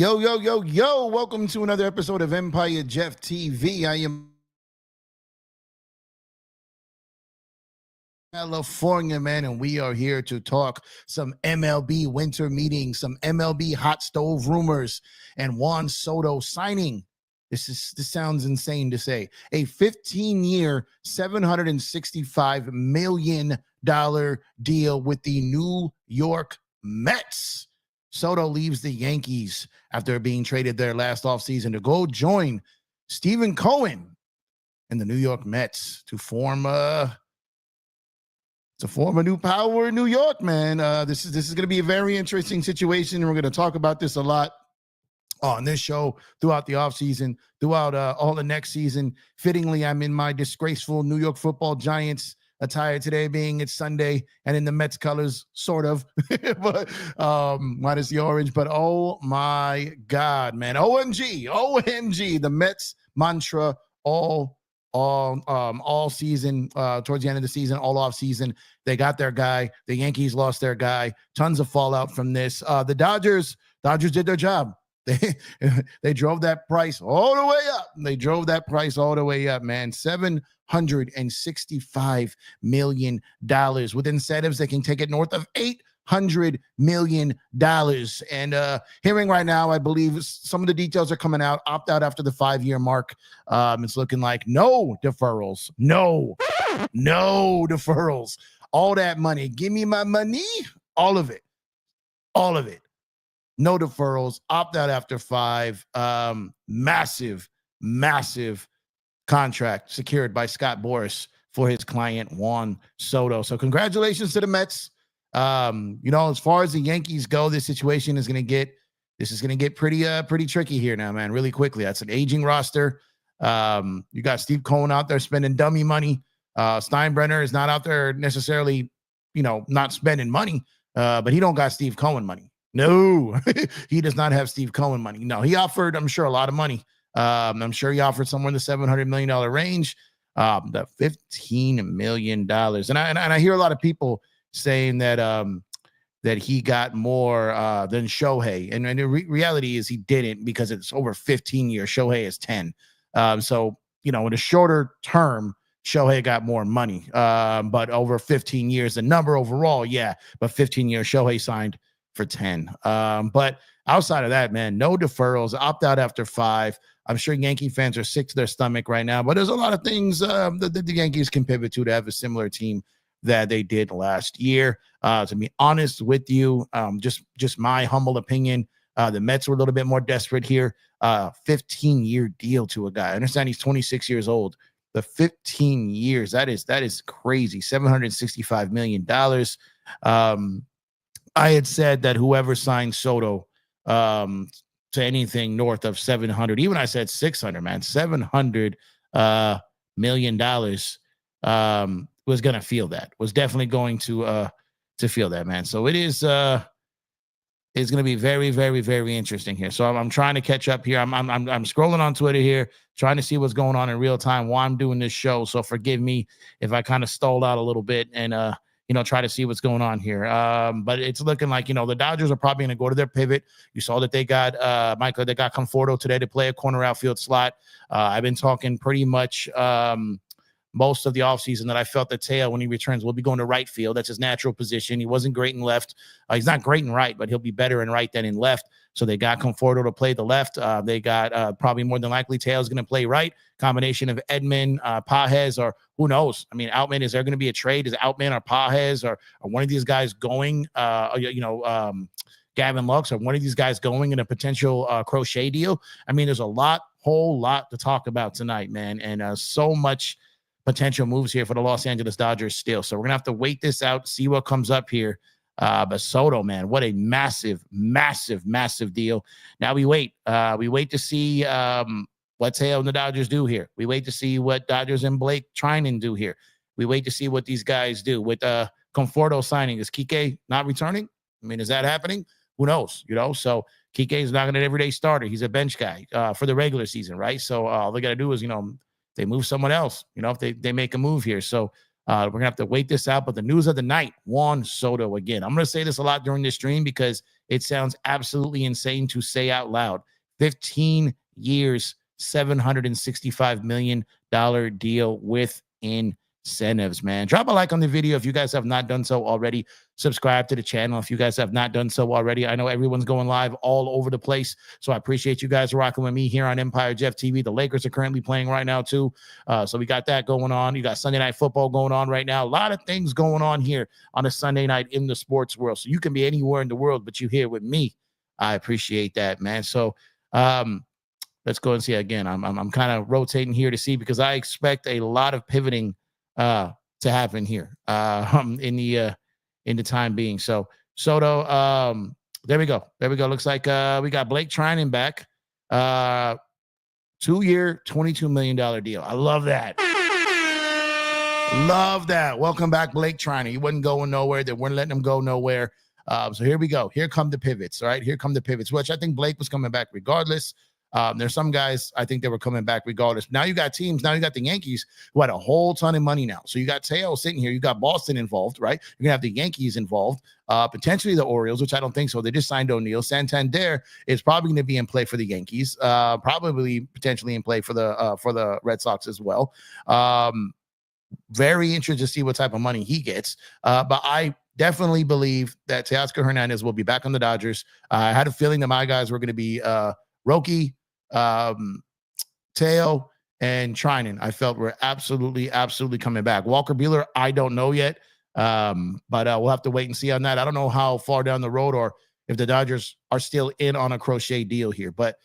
Yo, yo, yo, yo. Welcome to another episode of Empire Jeff TV. I am California, man, and we are here to talk some MLB winter meetings, some MLB hot stove rumors, and Juan Soto signing. This sounds insane to say. A 15-year, $765 million deal with the New York Mets. Soto leaves the Yankees after being traded there last offseason to go join Stephen Cohen and the New York Mets to form a new power in New York, man. This is going to be a very interesting situation, and we're going to talk about this a lot on this show throughout the offseason, throughout all the next season. Fittingly, I'm in my disgraceful New York Football Giants attire today, being it's Sunday, and in the Mets colors, sort of, but minus the orange. But oh my God, man, OMG, the Mets mantra all season, towards the end of the season, all off season. They got their guy. The Yankees lost their guy. Tons of fallout from this. The Dodgers did their job. They drove that price all the way up. Man. $765 million with incentives. They can take it north of $800 million. And hearing right now, I believe some of the details are coming out. Opt out after the 5-year mark. It's looking like no deferrals. No deferrals. All that money. Give me my money. All of it. No deferrals. Opt out after 5. Massive contract secured by Scott Boras for his client Juan Soto. So congratulations to the Mets. As far as the Yankees go, this situation is going to get pretty tricky here now, man. Really quickly. That's an aging roster. You got Steve Cohen out there spending dummy money. Steinbrenner is not out there necessarily, not spending money, but he don't got Steve Cohen money. No, he does not have Steve Cohen money. No, he offered, I'm sure, a lot of money. I'm sure he offered somewhere in the $700 million range, the $15 million. And I hear a lot of people saying that he got more than Shohei. And the reality is he didn't, because it's over 15 years. Shohei is 10. So, in a shorter term, Shohei got more money. But over 15 years, the number overall, yeah. But 15 years, Shohei signed for 10. But outside of that, man, no deferrals. Opt out after 5. I'm sure Yankee fans are sick to their stomach right now, but there's a lot of things that the Yankees can pivot to have a similar team that they did last year. To be honest with you, just my humble opinion, the Mets were a little bit more desperate here. 15-year deal to a guy. I understand he's 26 years old. The 15 years, that is crazy. $765 million. I had said that whoever signed Soto to anything north of 700, even I said 600, man, $700 million was going to feel that, was definitely going to feel that, man. So it's going to be very, very, very interesting here. So I'm trying to catch up here. I'm scrolling on Twitter here, trying to see what's going on in real time while I'm doing this show. So forgive me if I kind of stalled out a little bit and, try to see what's going on here. But it's looking like, the Dodgers are probably going to go to their pivot. You saw that they got they got Conforto today to play a corner outfield slot. I've been talking pretty much most of the offseason that I felt that Teo, when he returns, will be going to right field. That's his natural position. He wasn't great in left. He's not great in right, but he'll be better in right than in left. So they got Conforto to play the left. They got probably more than likely Teo's going to play right. Combination of Edman, Pages, or who knows? I mean, Outman, is there going to be a trade? Is Outman or Pages or one of these guys going, Gavin Lux, or one of these guys going in a potential crochet deal? I mean, there's a whole lot to talk about tonight, man. And so much potential moves here for the Los Angeles Dodgers still. So we're going to have to wait this out, see what comes up here. But Soto, man, what a massive deal. Now we wait to see what Teo and the Dodgers do here. We wait to see what Dodgers and Blake Trinan do here. We wait to see what these guys do with Conforto signing. Is Kike not returning? I mean, is that happening? Who knows? So Kike is not an everyday starter. He's a bench guy for the regular season, right? So all they got to do is, they move someone else, if they make a move here. So we're going to have to wait this out. But the news of the night, Juan Soto again. I'm going to say this a lot during this stream because It sounds absolutely insane to say out loud. 15 years, $765 million deal with incentives, man. Drop a like on the video if you guys have not done so already. Subscribe to the channel if you guys have not done so already. I know everyone's going live all over the place, so I appreciate you guys rocking with me here on Empire Jeff TV. The Lakers are currently playing right now too, so we got that going on. You got Sunday Night Football going on right now. A lot of things going on here on a Sunday night in the sports world, so you can be anywhere in the world, but you're here with me. I appreciate that, man. So let's go and see again. I'm kind of rotating here to see, because I expect a lot of pivoting to happen here in the time being. So Soto, there we go. Looks like we got Blake Trinan back. 2-year, $22 million deal. I love that. Love that. Welcome back, Blake Trinan. He wasn't going nowhere. They weren't letting him go nowhere. So here we go. Here come the pivots. All right. Here come the pivots, which I think Blake was coming back regardless. There's some guys I think they were coming back regardless. Now you got teams. Now you got the Yankees who had a whole ton of money now. So you got Teo sitting here. You got Boston involved, right? You're gonna have the Yankees involved, potentially the Orioles, which I don't think so. They just signed O'Neill. Santander is probably going to be in play for the Yankees. Probably potentially in play for the Red Sox as well. Very interested to see what type of money he gets. But I definitely believe that Teoscar Hernandez will be back on the Dodgers. I had a feeling that my guys were going to be Roki, Teo, and Trinan. I felt were absolutely coming back. Walker Buehler, I don't know yet, but we'll have to wait and see on that. I don't know how far down the road or if the Dodgers are still in on a crochet deal here, but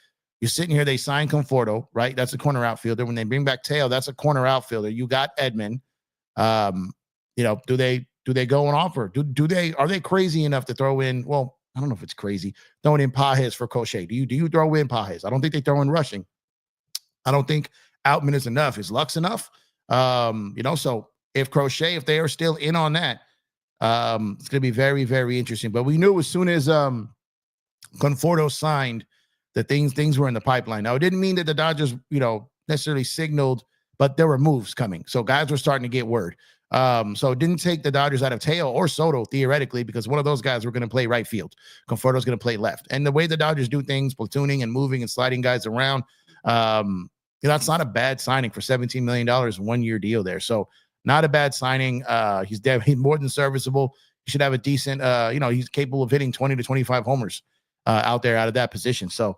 you're sitting here, they signed Conforto, right? That's a corner outfielder. When they bring back Teo, that's a corner outfielder. You got Edman. Do they go and offer? Are they crazy enough to throw in? Well, I don't know if it's crazy throwing in Pages for Crochet. Do you throw in Pages? I don't think they throw in Rushing. I don't think Outman is enough. Is Lux enough? So if Crochet, if they are still in on that, it's going to be very, very interesting. But we knew as soon as Conforto signed that things were in the pipeline. Now, it didn't mean that the Dodgers, necessarily signaled, but there were moves coming. So guys were starting to get word. So it didn't take the Dodgers out of Teo or Soto, theoretically, because one of those guys were going to play right field. Conforto's going to play left. And the way the Dodgers do things, platooning and moving and sliding guys around, that's not a bad signing for $17 million, 1-year deal there. So not a bad signing. He's more than serviceable. He should have a decent, he's capable of hitting 20 to 25 homers out there out of that position. So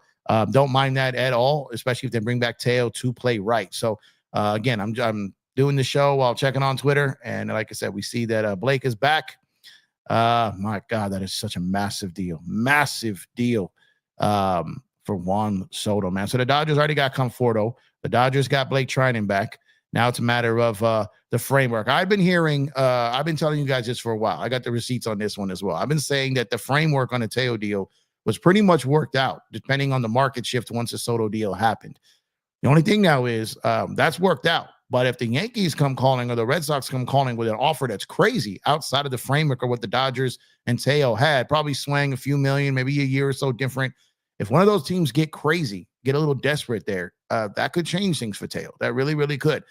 don't mind that at all, especially if they bring back Teo to play right. So again, I'm doing the show while checking on Twitter. And like I said, we see that Blake is back. My God, that is such a massive deal for Juan Soto, man. So the Dodgers already got Conforto. The Dodgers got Blake Trinan back. Now it's a matter of the framework. I've been telling you guys this for a while. I got the receipts on this one as well. I've been saying that the framework on the Teo deal was pretty much worked out, depending on the market shift once the Soto deal happened. The only thing now is that's worked out. But if the Yankees come calling or the Red Sox come calling with an offer that's crazy outside of the framework of what the Dodgers and Teo had, probably swaying a few million, maybe a year or so different. If one of those teams get crazy, get a little desperate there, that could change things for Teo. That really, really could.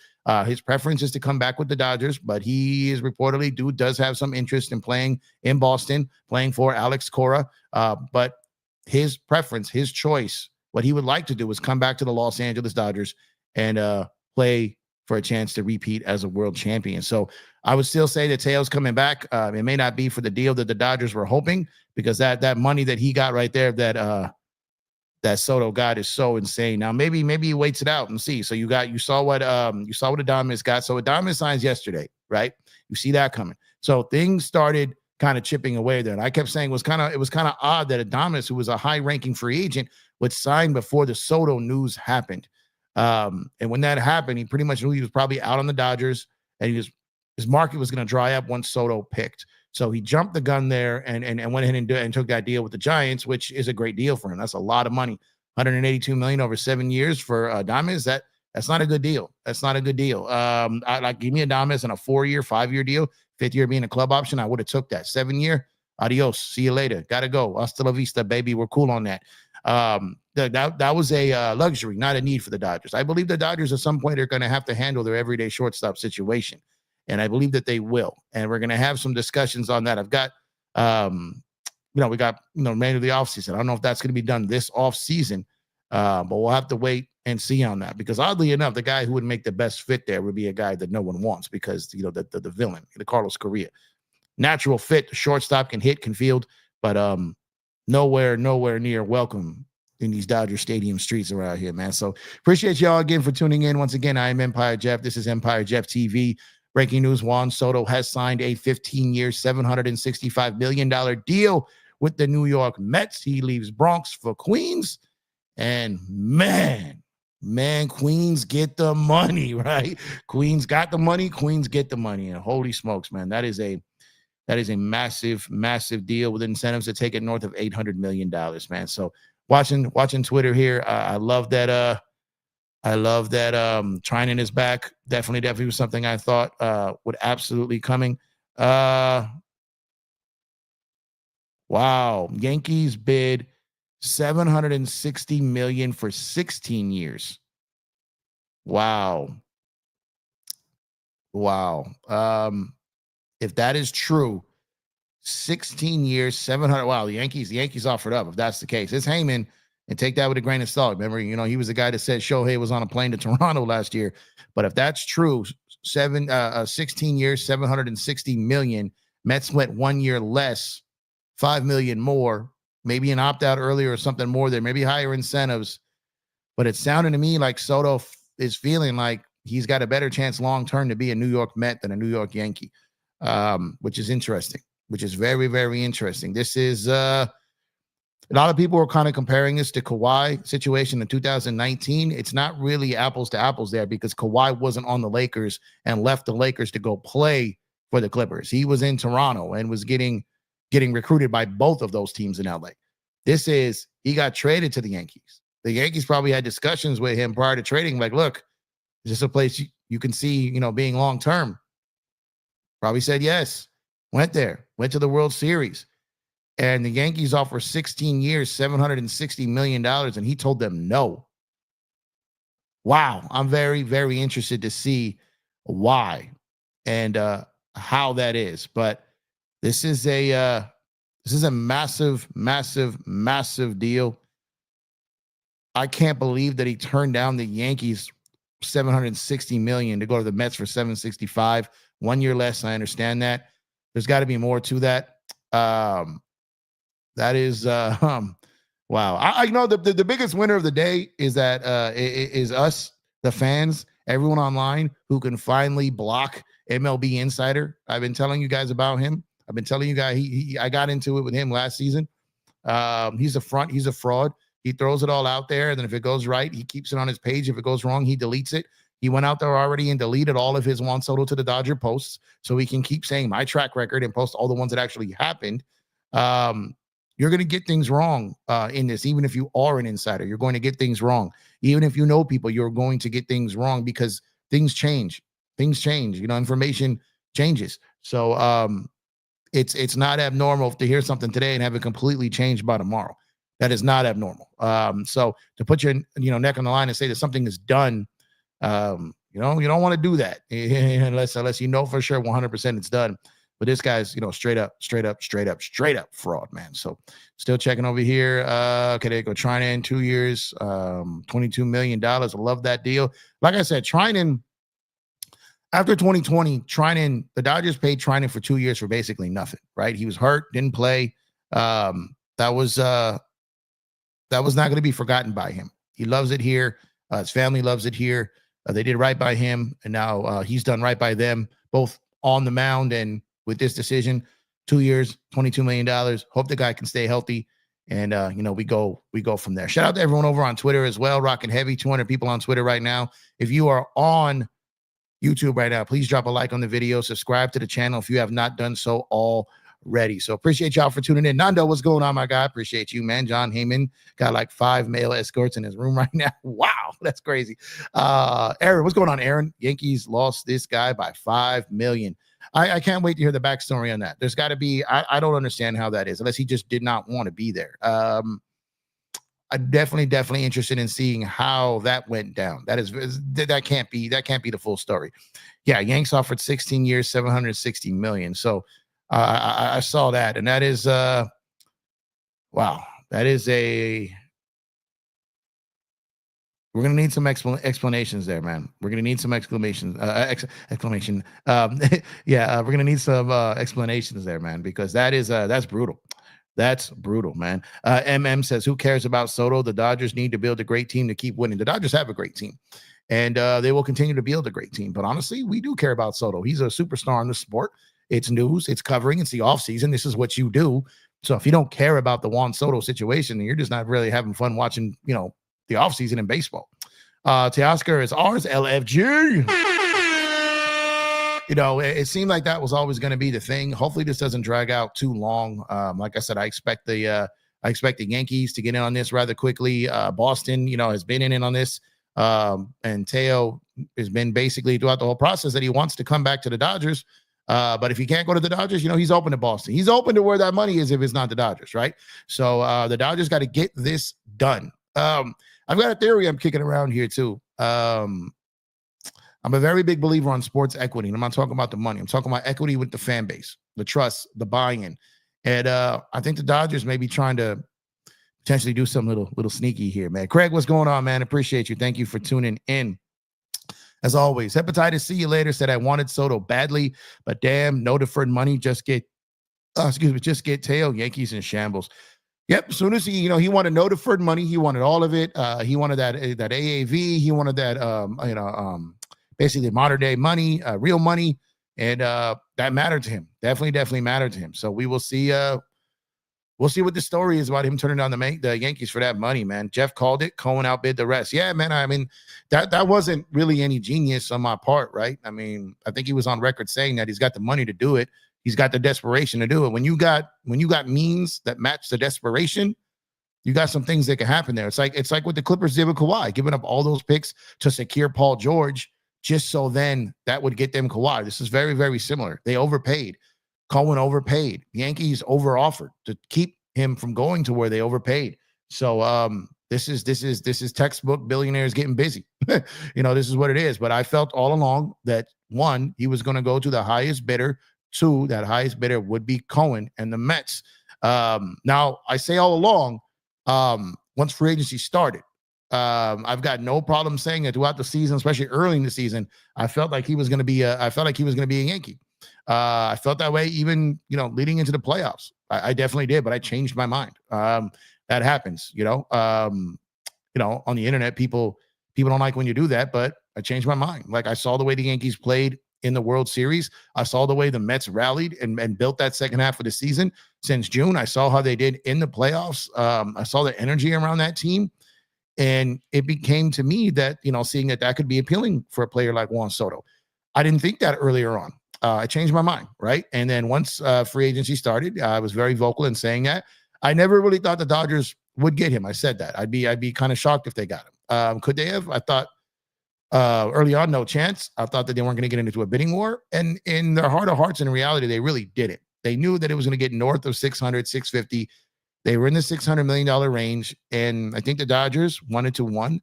His preference is to come back with the Dodgers, but he is reportedly does have some interest in playing in Boston, playing for Alex Cora. But his preference, his choice, what he would like to do is come back to the Los Angeles Dodgers and play for a chance to repeat as a world champion. So I would still say that Teo's coming back. It may not be for the deal that the Dodgers were hoping, because that money that he got right there, that Soto got, is so insane. Now maybe he waits it out and see. So you saw what Adames got. So Adames signs yesterday, right? You see that coming. So things started kind of chipping away there. And I kept saying it was kind of odd that Adames, who was a high-ranking free agent, would sign before the Soto news happened. And when that happened, he pretty much knew he was probably out on the Dodgers, and his market was going to dry up once Soto picked. So he jumped the gun there and went ahead and took that deal with the Giants, which is a great deal for him. That's a lot of money. $182 million over 7 years for Adames. That's not a good deal. That's not a good deal. Give me Adames on a 4-year, 5-year deal, 5th year being a club option. I would have took that. 7-year, adios. See you later. Gotta go. Hasta la vista, baby. We're cool on that. That was a luxury, not a need for the Dodgers. I believe the Dodgers at some point are going to have to handle their everyday shortstop situation, and I believe that they will. And we're going to have some discussions on that. I've got we got, remainder of the offseason. I don't know if that's going to be done this offseason, but we'll have to wait and see on that, because oddly enough, the guy who would make the best fit there would be a guy that no one wants, because, the villain, the Carlos Correa. Natural fit, the shortstop, can hit, can field, but nowhere near welcome in these Dodger Stadium streets around here, man. So appreciate y'all again for tuning in. Once again, I am Empire Jeff. This is Empire Jeff TV. Breaking news: Juan Soto has signed a 15-year, $765 million deal with the New York Mets. He leaves Bronx for Queens. And man, Queens get the money, right? Queens got the money. Queens get the money. And holy smokes, man, that is a massive, massive deal with incentives to take it north of $800 million, man. So watching Twitter here, I love that. Trinan is back. Definitely was something I thought would absolutely coming. Wow. Yankees bid $760 million for 16 years. Wow. If that is true, 16 years, 700. Wow, the Yankees offered up. If that's the case, it's Heyman, and take that with a grain of salt. Remember, he was the guy that said Shohei was on a plane to Toronto last year. But if that's true, 16 years, $760 million. Mets went 1 year less, $5 million more, maybe an opt-out earlier or something more there, maybe higher incentives. But it sounded to me like Soto is feeling like he's got a better chance long-term to be a New York Met than a New York Yankee, which is interesting, which is very, very interesting. This is a lot of people are kind of comparing this to Kawhi situation in 2019. It's not really apples to apples there, because Kawhi wasn't on the Lakers and left the Lakers to go play for the Clippers. He was in Toronto and was getting recruited by both of those teams in LA. He got traded to the Yankees. The Yankees probably had discussions with him prior to trading, like, look, is this a place you can see, being long-term? Probably said yes. Went there, went to the World Series. And the Yankees offer 16 years, $760 million, and he told them no. Wow. I'm very, very interested to see why and how that is. But this is a massive, massive, massive deal. I can't believe that he turned down the Yankees $760 million to go to the Mets for $765. 1 year less. I understand that. There's got to be more to that. That is wow. I know the biggest winner of the day is that is us, the fans, everyone online who can finally block MLB Insider. I've been telling you guys about him. I've been telling you guys I got into it with him last season. He's a front, he's a fraud. He throws it all out there, and then if it goes right, he keeps it on his page. If it goes wrong, he deletes it. He went out there already and deleted all of his Juan Soto to the Dodger posts, so he can keep saying my track record and post all the ones that actually happened. You're going to get things wrong in this. Even if you are an insider, you're going to get things wrong. Even if you know people, you're going to get things wrong, because things change. Information changes. So it's not abnormal to hear something today and have it completely changed by tomorrow. That is not abnormal. So to put your neck on the line and say that something is done, you don't want to do that unless you know for sure 100% it's done. But this guy's, straight up fraud, man. So still checking over here. Okay, there you go. Trinan, 2 years, $22 million. I love that deal. Like I said, Trinan, after 2020, the Dodgers paid Trinan for 2 years for basically nothing, right? He was hurt, didn't play. That was not going to be forgotten by him. He loves it here. His family loves it here. They did right by him, and now he's done right by them, both on the mound and with this decision. 2 years, $22 million. Hope the guy can stay healthy. And, we go from there. Shout out to everyone over on Twitter as well. Rocking heavy, 200 people on Twitter right now. If you are on YouTube right now, please drop a like on the video. Subscribe to the channel if you have not done so already. So appreciate y'all for tuning in. Nando, what's going on, my guy? Appreciate you, man. John Heyman got like 5 male escorts in his room right now. Wow, that's crazy. Aaron, what's going on, Aaron? Yankees lost this guy by $5 million. I can't wait to hear the backstory on that. There's got to be, I don't understand how that is, unless he just did not want to be there. I'm definitely interested in seeing how that went down. That can't be the full story. Yeah, Yanks offered 16 years, $760 million. So I saw that, and that is Wow, that is a. We're gonna need some explanations there, man. We're gonna need some exclamation. Yeah, we're gonna need some explanations there, man, because that's brutal. That's brutal, man. MM says, "Who cares about Soto? The Dodgers need to build a great team to keep winning. The Dodgers have a great team, and they will continue to build a great team. But honestly, we do care about Soto. He's a superstar in the sport. It's news. It's covering. It's the offseason. This is what you do. So if you don't care about the Juan Soto situation, then you're just not really having fun watching, the offseason in baseball. Teoscar is ours, LFG. It seemed like that was always going to be the thing. Hopefully, this doesn't drag out too long. Like I said, I expect the Yankees to get in on this rather quickly. Boston, has been in on this, and Teo has been basically throughout the whole process that he wants to come back to the Dodgers. But if he can't go to the Dodgers, he's open to Boston. He's open to where that money is if it's not the Dodgers, right? So the Dodgers got to get this done. I've got a theory I'm kicking around here too. I'm a very big believer on sports equity, and I'm not talking about the money. I'm talking about equity with the fan base, the trust, the buy-in. And I think the Dodgers may be trying to potentially do something little sneaky here, man. Craig, what's going on, man? Appreciate you. Thank you for tuning in. As always, Hepatitis, see you later. Said I wanted Soto badly, but damn, no deferred money. Just get Teo. Yankees in shambles. Yep. As soon as he wanted no deferred money, he wanted all of it. He wanted that AAV. He wanted that basically modern day money, real money, and that mattered to him. Definitely mattered to him. So we will see. We'll see what the story is about him turning down the Yankees for that money, man. Jeff called it. Cohen outbid the rest. Yeah, man. I mean, that wasn't really any genius on my part, right? I mean, I think he was on record saying that he's got the money to do it. He's got the desperation to do it. When you got means that match the desperation, you got some things that can happen there. It's like what the Clippers did with Kawhi, giving up all those picks to secure Paul George, just so then that would get them Kawhi. This is very, very similar. They overpaid. Cohen overpaid. The Yankees overoffered to keep him from going to where they overpaid. So this is textbook billionaires getting busy. This is what it is. But I felt all along that one, he was going to go to the highest bidder. Two, that highest bidder would be Cohen and the Mets. Now, I say all along, once free agency started, I've got no problem saying that throughout the season, especially early in the season, I felt like he was going to be a Yankee. I felt that way even, leading into the playoffs. I definitely did, but I changed my mind. That happens, on the internet, people don't like when you do that, but I changed my mind. Like I saw the way the Yankees played in the World Series. I saw the way the Mets rallied and built that second half of the season since June. I saw how they did in the playoffs. I saw the energy around that team. And it became to me that, seeing that could be appealing for a player like Juan Soto. I didn't think that earlier on. I changed my mind, right? And then once free agency started, I was very vocal in saying that. I never really thought the Dodgers would get him. I said that. I'd be kind of shocked if they got him. Could they have? I thought early on, no chance. I thought that they weren't going to get into a bidding war. And in their heart of hearts, in reality, they really didn't. They knew that it was going to get north of 600, 650. They were in the $600 million range. And I think the Dodgers wanted to,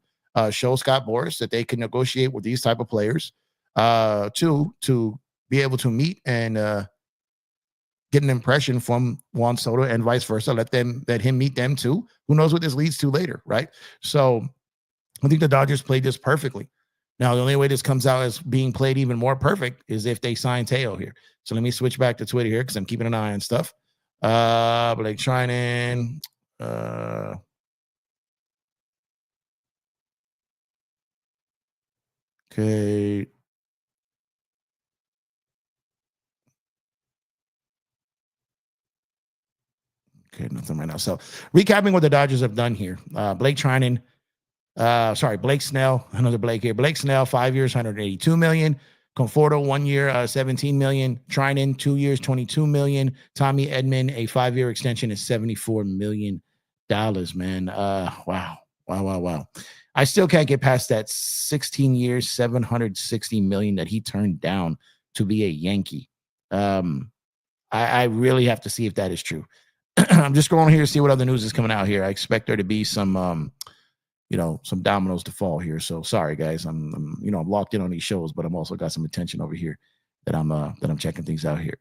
show Scott Boras that they can negotiate with these type of players. Two, to be able to meet and get an impression from Juan Soto and vice versa. Let him meet them too. Who knows what this leads to later, right? So I think the Dodgers played this perfectly. Now, the only way this comes out as being played even more perfect is if they sign Teo here. So let me switch back to Twitter here because I'm keeping an eye on stuff. Blake Trinan. Okay. Okay, nothing right now. So recapping what the Dodgers have done here. Blake Trinan. Blake Snell, another Blake here. Blake Snell, 5 years, $182 million. Conforto, 1 year, $17 million. Trinan, 2 years, $22 million. Tommy Edman, a 5-year extension is $74 million, man. Wow. I still can't get past that 16 years, $760 million that he turned down to be a Yankee. I really have to see if that is true. I'm just going here to see what other news is coming out here. I expect there to be some some dominoes to fall here. So sorry, guys. I'm locked in on these shows, but I'm also got some attention over here that I'm checking things out here.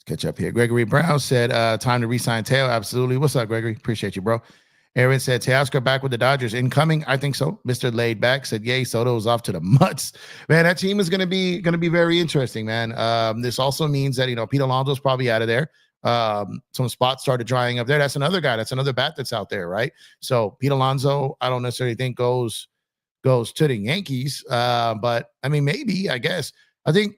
Let's catch up here. Gregory Brown said, time to re-sign Teo. Absolutely. What's up, Gregory? Appreciate you, bro. Aaron said, Teoscar back with the Dodgers. Incoming? I think so. Mr. Laid Back said, yay, Soto is off to the mutts. Man, that team is gonna be very interesting, man. This also means that, Pete Alonso's probably out of there. Some spots started drying up there. That's another guy. That's another bat that's out there, right? So Pete Alonso, I don't necessarily think goes to the Yankees. But I mean, maybe, I guess. I think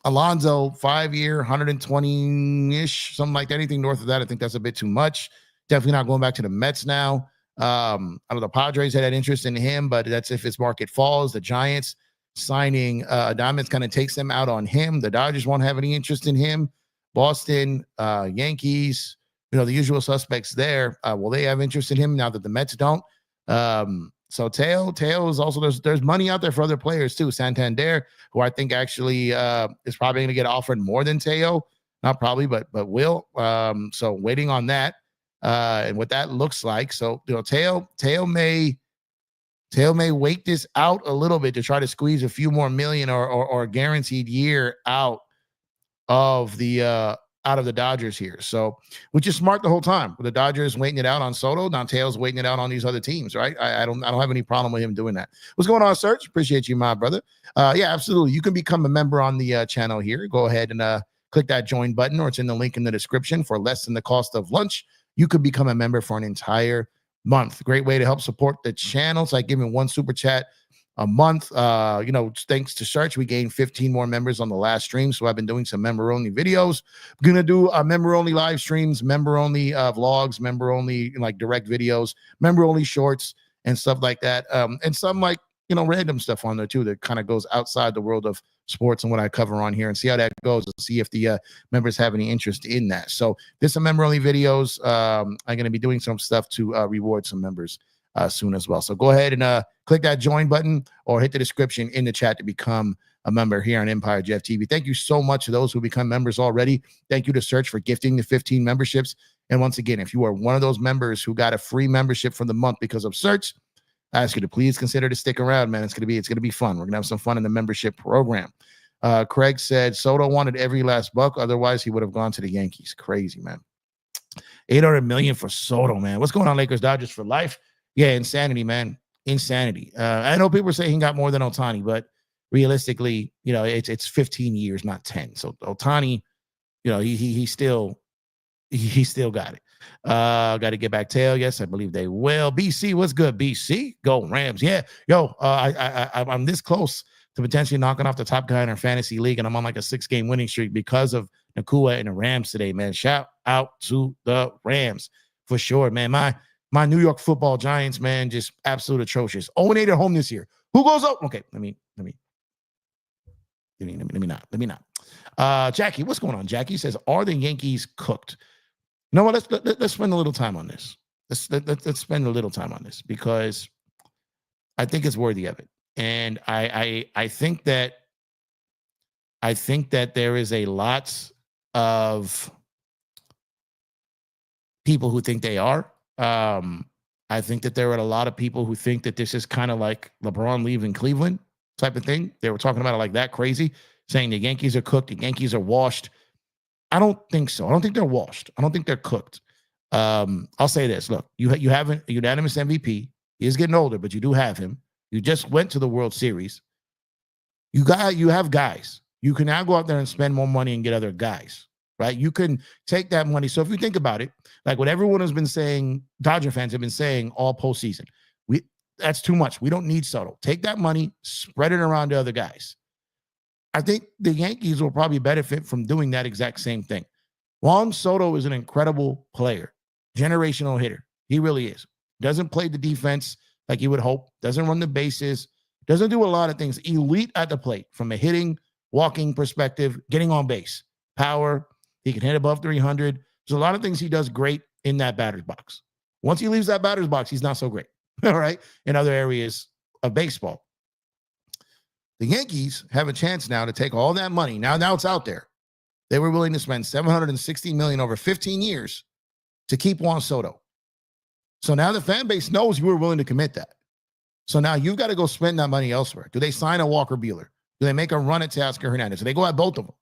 Alonso, 5-year, 120-ish, something like that. Anything north of that, I think that's a bit too much. Definitely not going back to the Mets now. I know the Padres had interest in him, but that's if his market falls. The Giants signing Diamonds kind of takes them out on him. The Dodgers won't have any interest in him. Boston, Yankees, the usual suspects there. Will they have interest in him now that the Mets don't? So Teo is also, there's money out there for other players too. Santander, who I think actually is probably going to get offered more than Teo. Not probably, but will. So waiting on that. And what that looks like. So, Teo may wait this out a little bit to try to squeeze a few more million or a guaranteed year out of the Dodgers here. So, which is smart the whole time. The Dodgers waiting it out on Soto. Now Teo's waiting it out on these other teams, right? I don't have any problem with him doing that. What's going on, Serge? Appreciate you, my brother. Yeah, absolutely. You can become a member on the channel here. Go ahead and click that join button, or it's in the link in the description. For less than the cost of lunch, you could become a member for an entire month. Great way to help support the channel. It's like giving one super chat a month. Thanks to Search, we gained 15 more members on the last stream. So I've been doing some member-only videos. I'm going to do member-only live streams, member-only vlogs, member-only direct videos, member-only shorts and stuff like that. And some random stuff on there too that kind of goes outside the world of sports and what I cover on here, and see how that goes, and see if the members have any interest in that. So there's some member-only videos. I'm going to be doing some stuff to reward some members soon as well. So go ahead and click that join button or hit the description in the chat to become a member here on Empire Jeff TV. Thank you so much to those who become members already. Thank you to Search for gifting the 15 memberships. And once again, if you are one of those members who got a free membership for the month because of Search, I ask you to please consider to stick around, man. It's gonna be fun. We're gonna have some fun in the membership program. Craig said Soto wanted every last buck, otherwise he would have gone to the Yankees. Crazy, man. $800 million for Soto, man. What's going on, Lakers Dodgers for life? Yeah, insanity, man. Insanity. I know people say he got more than Ohtani, but realistically, it's 15 years, not 10. So Ohtani, he still got it. Got to get back Teo. Yes, I believe they will. BC, what's good? BC, go Rams. Yeah, I'm this close to potentially knocking off the top guy in our fantasy league, and I'm on like a 6-game winning streak because of Nakua and the Rams today, man. Shout out to the Rams for sure, man. My New York Football Giants, man, just absolute atrocious. 0-8 at home this year. Who goes up? Okay, let me not. Jackie, what's going on? Jackie says, are the Yankees cooked? You know what? Let's spend a little time on this. Let's spend a little time on this because I think it's worthy of it. And I think that there is a lot of people who think they are. I think that there are a lot of people who think that this is kind of like LeBron leaving Cleveland type of thing. They were talking about it like that crazy, saying the Yankees are cooked, the Yankees are washed. I don't think so. I don't think they're washed. I don't think they're cooked. I'll say this. Look, you have a unanimous MVP. He is getting older, but you do have him. You just went to the World Series. You have guys. You can now go out there and spend more money and get other guys, right? You can take that money. So if you think about it, like what everyone has been saying, Dodger fans have been saying all postseason, that's too much. We don't need Soto. Take that money, spread it around to other guys. I think the Yankees will probably benefit from doing that exact same thing. Juan Soto is an incredible player, generational hitter. He really is. Doesn't play the defense like you would hope. Doesn't run the bases. Doesn't do a lot of things. Elite at the plate from a hitting, walking perspective, getting on base. Power. He can hit above 300. There's a lot of things he does great in that batter's box. Once he leaves that batter's box, he's not so great. All right. In other areas of baseball. The Yankees have a chance now to take all that money. Now it's out there. They were willing to spend $760 million over 15 years to keep Juan Soto. So now the fan base knows you were willing to commit that. So now you've got to go spend that money elsewhere. Do they sign a Walker Buehler? Do they make a run at Teoscar Hernandez? Do they go at both of them?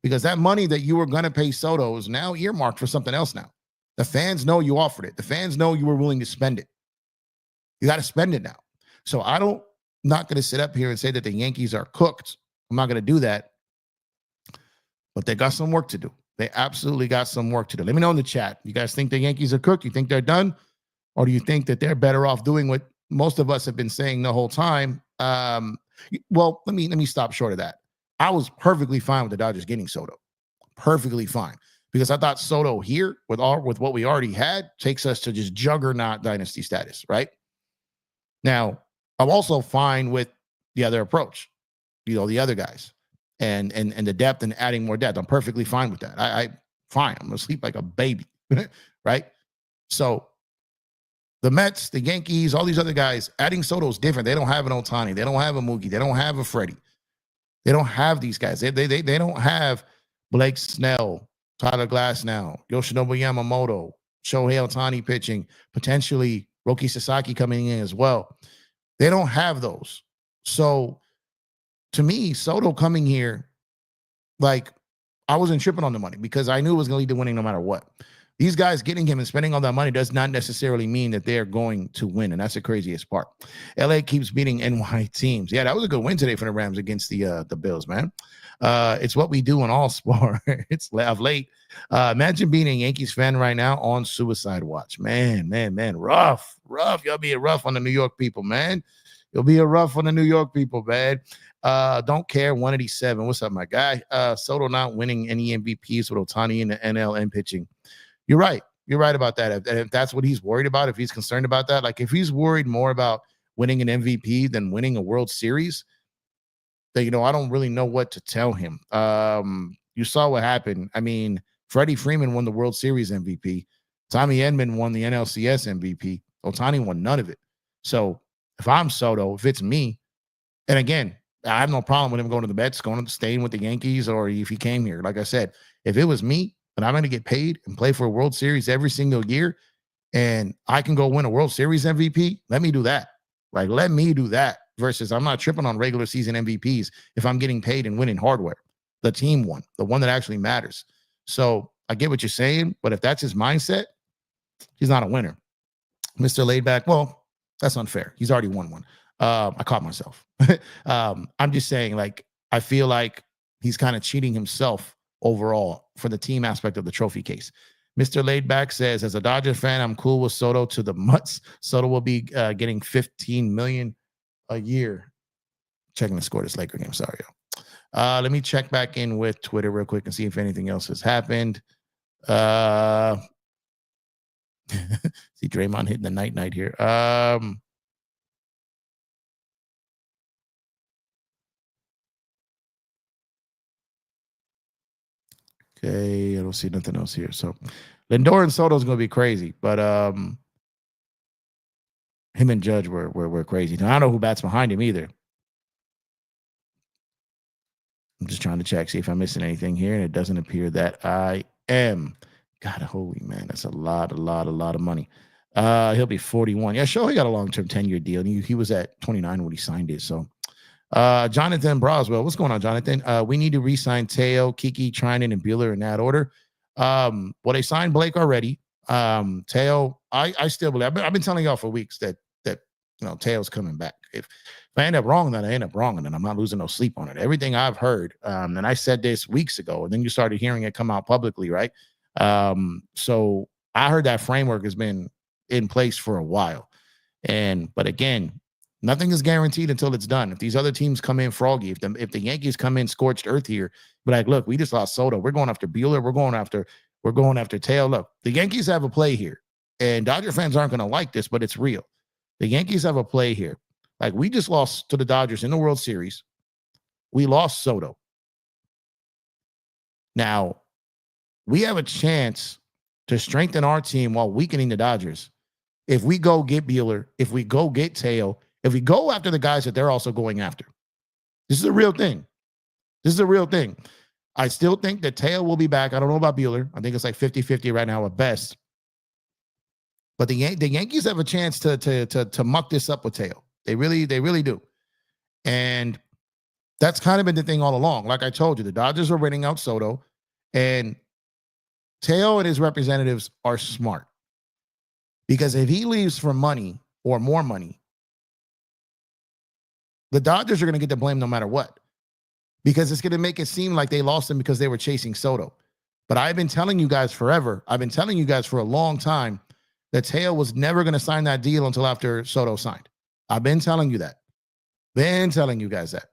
because that money that you were going to pay Soto is now earmarked for something else now. The fans know you offered it. The fans know you were willing to spend it. You got to spend it now. So not going to sit up here and say that the Yankees are cooked. I'm not going to do that. But they got some work to do. They absolutely got some work to do. Let me know in the chat. You guys think the Yankees are cooked? You think they're done? Or do you think that they're better off doing what most of us have been saying the whole time? Well, let me stop short of that. I was perfectly fine with the Dodgers getting Soto. Perfectly fine. Because I thought Soto here, with what we already had, takes us to just juggernaut dynasty status, right? Now, I'm also fine with the other approach, the other guys. And the depth and adding more depth. I'm perfectly fine with that. Fine. I'm going to sleep like a baby, right? So the Mets, the Yankees, all these other guys, adding Soto is different. They don't have an Ohtani. They don't have a Mookie. They don't have a Freddie. They don't have these guys. They don't have Blake Snell, Tyler Glasnow, Yoshinobu Yamamoto, Shohei Ohtani pitching, potentially Roki Sasaki coming in as well. They don't have those. So to me, Soto coming here, like, I wasn't tripping on the money because I knew it was going to lead to winning no matter what. These guys getting him and spending all that money does not necessarily mean that they're going to win, and that's the craziest part. LA keeps beating NY teams. Yeah, that was a good win today for the Rams against the Bills, man. It's what we do in all sports. It's of late. Imagine being a Yankees fan right now on suicide watch. Man, rough. Y'all being rough on the New York people, man. You'll be a rough on the New York people, man. Don't care. 187. What's up, my guy? Soto not winning any MVPs with Ohtani in the NL and pitching. You're right. You're right about that. If that's what he's worried about, if he's concerned about that, like if he's worried more about winning an MVP than winning a World Series, then, I don't really know what to tell him. You saw what happened. I mean, Freddie Freeman won the World Series MVP. Tommy Edman won the NLCS MVP. Ohtani won none of it. So if I'm Soto, if it's me, and again, I have no problem with him going to the Mets, staying with the Yankees, or if he came here. Like I said, if it was me and I'm going to get paid and play for a World Series every single year, and I can go win a World Series MVP, let me do that. Like, let me do that versus I'm not tripping on regular season MVPs if I'm getting paid and winning hardware. The team one, the one that actually matters. So I get what you're saying, but if that's his mindset, he's not a winner. Mr. Laidback, well, that's unfair. He's already won one. I caught myself. I'm just saying, like, I feel like he's kind of cheating himself overall for the team aspect of the trophy case. Mr. Laidback says, as a Dodger fan, I'm cool with Soto to the mutts. Soto will be getting $15 million a year. Checking the score of this Laker game. Sorry, y'all. Let me check back in with Twitter real quick and see if anything else has happened. See Draymond hitting the night here. Okay, I don't see nothing else here. So Lindor and Soto is going to be crazy, but him and Judge were crazy. Now, I don't know who bats behind him either. I'm just trying to check, see if I'm missing anything here, and it doesn't appear that I am. God, holy man, that's a lot of money. He'll be 41. Yeah, sure, he got a long-term 10-year deal. And he was at 29 when he signed it. So Jonathan Broswell, what's going on, Jonathan? We need to re-sign Teo, Kiki, Trinan, and Buehler in that order. Well, they signed Blake already. Teo, I still believe. I've been telling y'all for weeks that Teo's coming back. If I end up wrong, then I end up wrong, and then I'm not losing no sleep on it. Everything I've heard, and I said this weeks ago, and then you started hearing it come out publicly, right? So I heard that framework has been in place for a while. But again, nothing is guaranteed until it's done. If these other teams come in froggy, if the Yankees come in scorched earth here, be like, look, we just lost Soto. We're going after Buehler. We're going after Teo. Look, the Yankees have a play here, and Dodger fans aren't going to like this, but it's real. The Yankees have a play here. Like, we just lost to the Dodgers in the World Series. We lost Soto. Now, we have a chance to strengthen our team while weakening the Dodgers. If we go get Buehler, if we go get Teo, if we go after the guys that they're also going after. This is a real thing. I still think that Teo will be back. I don't know about Buehler. I think it's like 50-50 right now at best. But the Yankees have a chance to muck this up with Teo. They really do. And That's kind of been the thing all along. Like I told you, the Dodgers are renting out Soto, and Teo and his representatives are smart. Because if he leaves for money or more money, the Dodgers are going to get the blame no matter what. Because it's going to make it seem like they lost him because they were chasing Soto. But I've been telling you guys forever, I've been telling you guys for a long time that Teo was never going to sign that deal until after Soto signed. I've been telling you that. Been telling you guys that.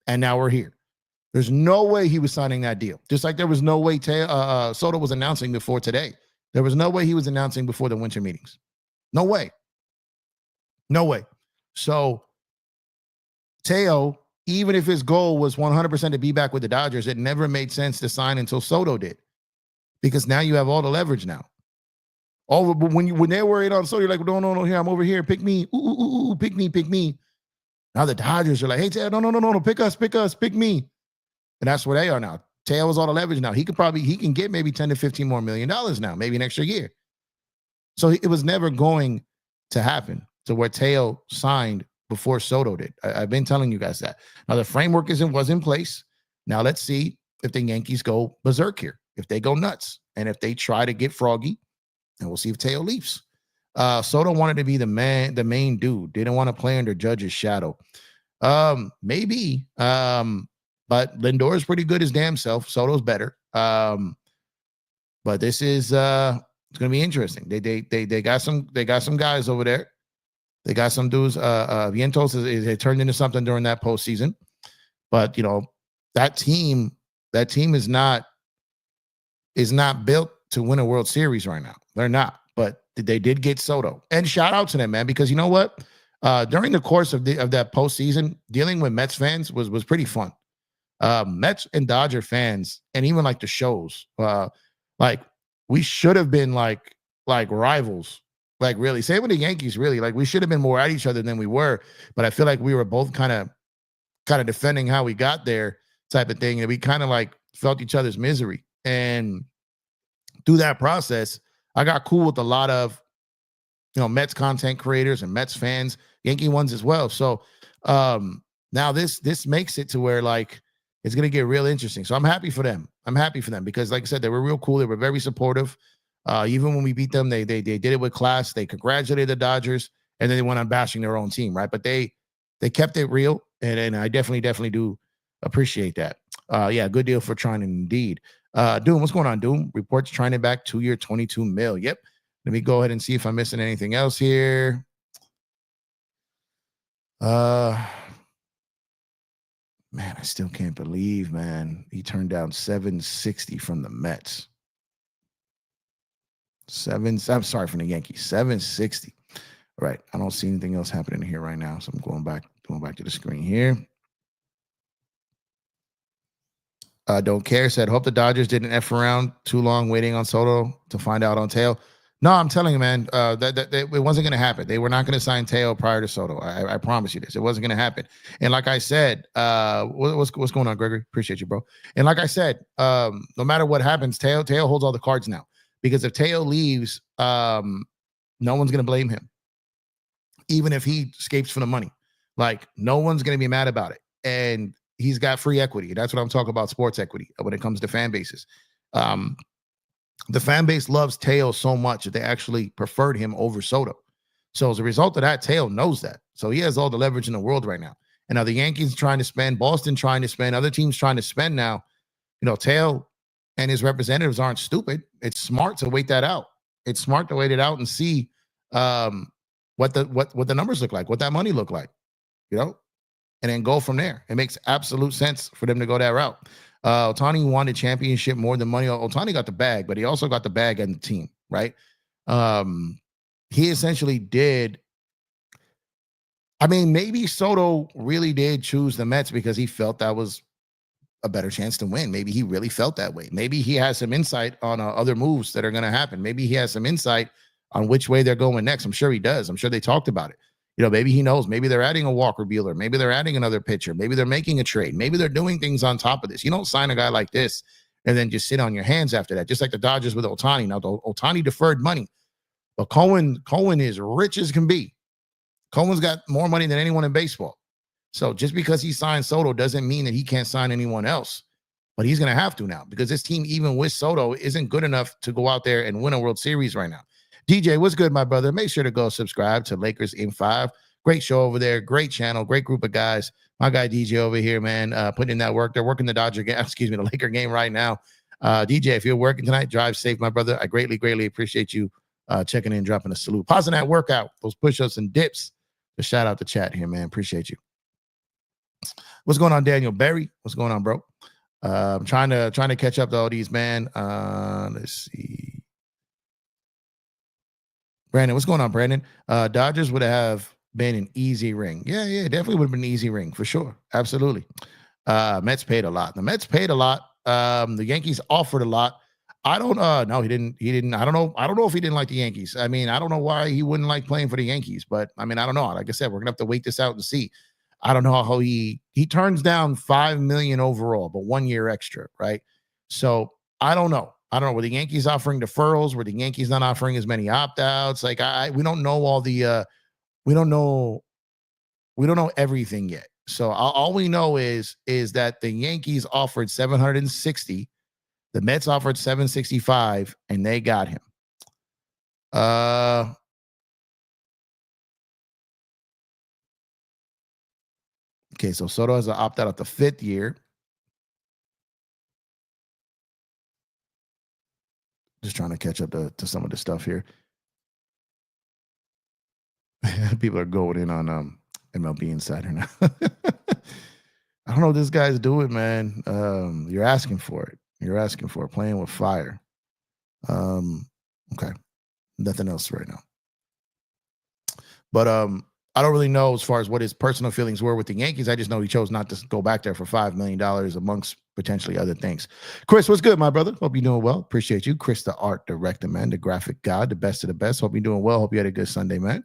And now we're here. There's no way he was signing that deal. Just like there was no way Soto was announcing before today. There was no way he was announcing before the winter meetings. No way. No way. So Teo, even if his goal was 100% to be back with the Dodgers, it never made sense to sign until Soto did. Because now you have all the leverage now. Oh, but when they're worried on Soto, you're like, no, here, I'm over here. Pick me. Ooh, pick me. Now the Dodgers are like, hey, Teo, no, pick us, pick me. And that's where they are now. Teo has all the leverage now. He can get maybe 10 to 15 more $1 million now, maybe an extra year. So it was never going to happen to where Teo signed before Soto did. I've been telling you guys that. Now the framework was in place. Now let's see if the Yankees go berserk here, if they go nuts, and if they try to get froggy, and we'll see if Teo leaves. Soto wanted to be the main dude. Didn't want to play under Judge's shadow. Maybe. But Lindor is pretty good his damn self. Soto's better. But this is it's gonna be interesting. They got some guys over there. They got some dudes. Vientos is turned into something during that postseason. But you know, that team is not built to win a World Series right now. They're not. But they did get Soto. And shout out to them, man, because you know what? During the course of that postseason, dealing with Mets fans was pretty fun. Mets and Dodger fans, and even like the shows, like we should have been like rivals, like really. Same with the Yankees, really. Like we should have been more at each other than we were. But I feel like we were both kind of defending how we got there, type of thing, and we kind of like felt each other's misery. And through that process, I got cool with a lot of Mets content creators and Mets fans, Yankee ones as well. So now this makes it to where like it's going to get real interesting. So I'm happy for them. Because like I said, they were real cool. They were very supportive. Even when we beat them, they did it with class. They congratulated the Dodgers, and then they went on bashing their own team, right? But they kept it real, and I definitely do appreciate that. Yeah, good deal for Trinan indeed. Doom, what's going on, Doom? Reports Trinan back 2-year, $22 million. Yep. Let me go ahead and see if I'm missing anything else here. Man, I still can't believe, man. He turned down $760 from the Mets. I'm sorry, from the Yankees. $760. All right. I don't see anything else happening here right now. So I'm going back to the screen here. Don't care said, hope the Dodgers didn't F around too long waiting on Soto to find out on Teo. No, I'm telling you, man, that it wasn't going to happen. They were not going to sign Teo prior to Soto. I promise you this. It wasn't going to happen. And like I said, what's going on, Gregory? Appreciate you, bro. And like I said, no matter what happens, Teo holds all the cards now. Because if Teo leaves, no one's going to blame him. Even if he escapes for the money. Like, no one's going to be mad about it. And he's got free equity. That's what I'm talking about, sports equity, when it comes to fan bases. The fan base loves Teo so much that they actually preferred him over Soto. So as a result of that, Teo knows that. So he has all the leverage in the world right now. And now the Yankees trying to spend, Boston trying to spend, other teams trying to spend now. Teo and his representatives aren't stupid. It's smart to wait that out. It's smart to wait it out and see what the numbers look like, what that money look like, and then go from there. It makes absolute sense for them to go that route. Ohtani wanted championship more than money. Ohtani got the bag, but he also got the bag and the team, right? He essentially did. I mean, maybe Soto really did choose the Mets because he felt that was a better chance to win. Maybe he really felt that way. Maybe he has some insight on other moves that are going to happen. Maybe he has some insight on which way they're going next. I'm sure he does. I'm sure they talked about it. Maybe he knows. Maybe they're adding a Walker Buehler. Maybe they're adding another pitcher. Maybe they're making a trade. Maybe they're doing things on top of this. You don't sign a guy like this and then just sit on your hands after that, just like the Dodgers with Ohtani. Now, Ohtani deferred money, but Cohen is rich as can be. Cohen's got more money than anyone in baseball. So just because he signed Soto doesn't mean that he can't sign anyone else. But he's going to have to now because this team, even with Soto, isn't good enough to go out there and win a World Series right now. DJ, what's good, my brother? Make sure to go subscribe to Lakers in 5. Great show over there. Great channel. Great group of guys. My guy DJ over here, man, putting in that work. They're working the Dodger game, excuse me, the Laker game right now. DJ, if you're working tonight, drive safe, my brother. I greatly, greatly appreciate you checking in, dropping a salute. Pausing that workout, those push-ups and dips. Just shout out the chat here, man. Appreciate you. What's going on, Daniel Berry? What's going on, bro? I'm trying to catch up to all these, man. Let's see. Brandon, what's going on, Brandon? Dodgers would have been an easy ring. Yeah, definitely would have been an easy ring for sure. Absolutely. Mets paid a lot. The Mets paid a lot. The Yankees offered a lot. I don't no, he didn't. I don't know if he didn't like the Yankees. I mean, I don't know why he wouldn't like playing for the Yankees, but I mean, I don't know. Like I said, we're gonna have to wait this out and see. I don't know how he turns down $5 million overall, but 1 year extra, right? So I don't know. Were the Yankees offering deferrals? Were the Yankees not offering as many opt-outs? Like we don't know all the we don't know everything yet. So all we know is that the Yankees offered 760, the Mets offered 765, and they got him. Okay, so Soto has an opt-out at the 5th year. Just trying to catch up to some of the stuff here. People are going in on MLB Insider now. I don't know what this guy's doing, man. You're asking for it. You're asking for it. Playing with fire. Okay. Nothing else right now. But I don't really know as far as what his personal feelings were with the Yankees. I just know he chose not to go back there for $5 million amongst potentially other things. Chris, what's good, my brother? Hope you're doing well. Appreciate you. Chris, the art director, man, the graphic god, the best of the best. Hope you're doing well. Hope you had a good Sunday, man.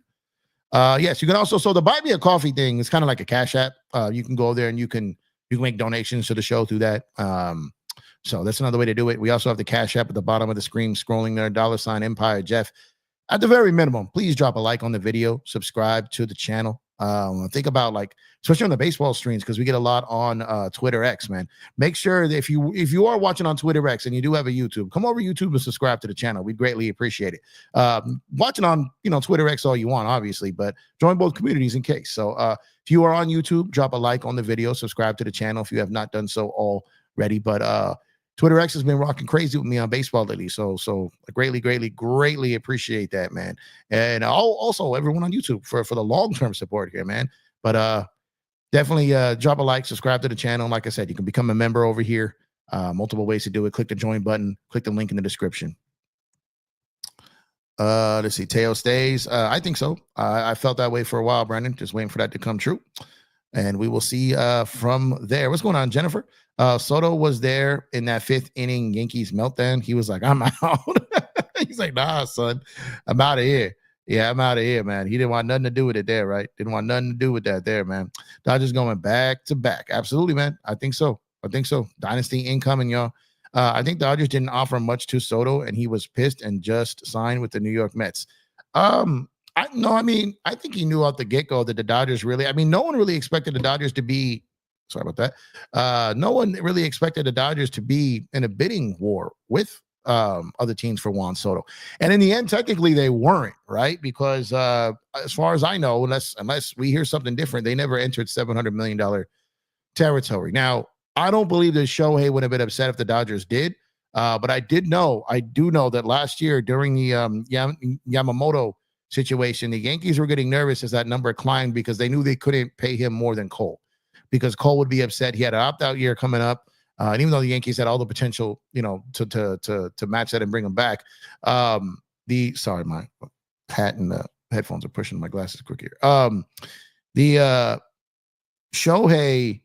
Yes, you can also, so the Buy Me a Coffee thing is kind of like a Cash App. You can go there and you can make donations to the show through that. So that's another way to do it. We also have the Cash App at the bottom of the screen, scrolling there, $ Empire Jeff. At the very minimum, please drop a like on the video, subscribe to the channel. Think about, like, especially on the baseball streams, because we get a lot on Twitter X, man. Make sure that if you are watching on Twitter X and you do have a YouTube, come over YouTube and subscribe to the channel. We'd greatly appreciate it. Watching on Twitter X all you want, obviously, but join both communities in case. So if you are on YouTube, drop a like on the video, subscribe to the channel if you have not done so already. But Twitter X has been rocking crazy with me on baseball lately. So I greatly appreciate that, man. And also everyone on YouTube for the long-term support here, man. But definitely drop a like, subscribe to the channel. Like I said, you can become a member over here. Multiple ways to do it. Click the join button, click the link in the description. Let's see. Teo stays. I think so. I felt that way for a while, Brandon. Just waiting for that to come true. And we will see from there. What's going on, Jennifer? Soto was there in that 5th inning Yankees meltdown. He was like, I'm out. He's like, nah, son, I'm out of here. Yeah, I'm out of here, man. He didn't want nothing to do with it there, right? Didn't want nothing to do with that there, man. Dodgers going back to back. Absolutely, man. I think so. Dynasty incoming, y'all. I think Dodgers didn't offer much to Soto, and he was pissed and just signed with the New York Mets. I think he knew out the get-go that the Dodgers no one really expected the Dodgers to be, sorry about that. No one really expected the Dodgers to be in a bidding war with other teams for Juan Soto. And in the end, technically they weren't, right? Because as far as I know, unless we hear something different, they never entered $700 million territory. Now, I don't believe that Shohei would have been upset if the Dodgers did. But I do know that last year during the Yamamoto situation, the Yankees were getting nervous as that number climbed because they knew they couldn't pay him more than Cole, because Cole would be upset. He had an opt-out year coming up, and even though the Yankees had all the potential, to match that and bring him back, sorry, my hat and the headphones are pushing my glasses quick here. The Shohei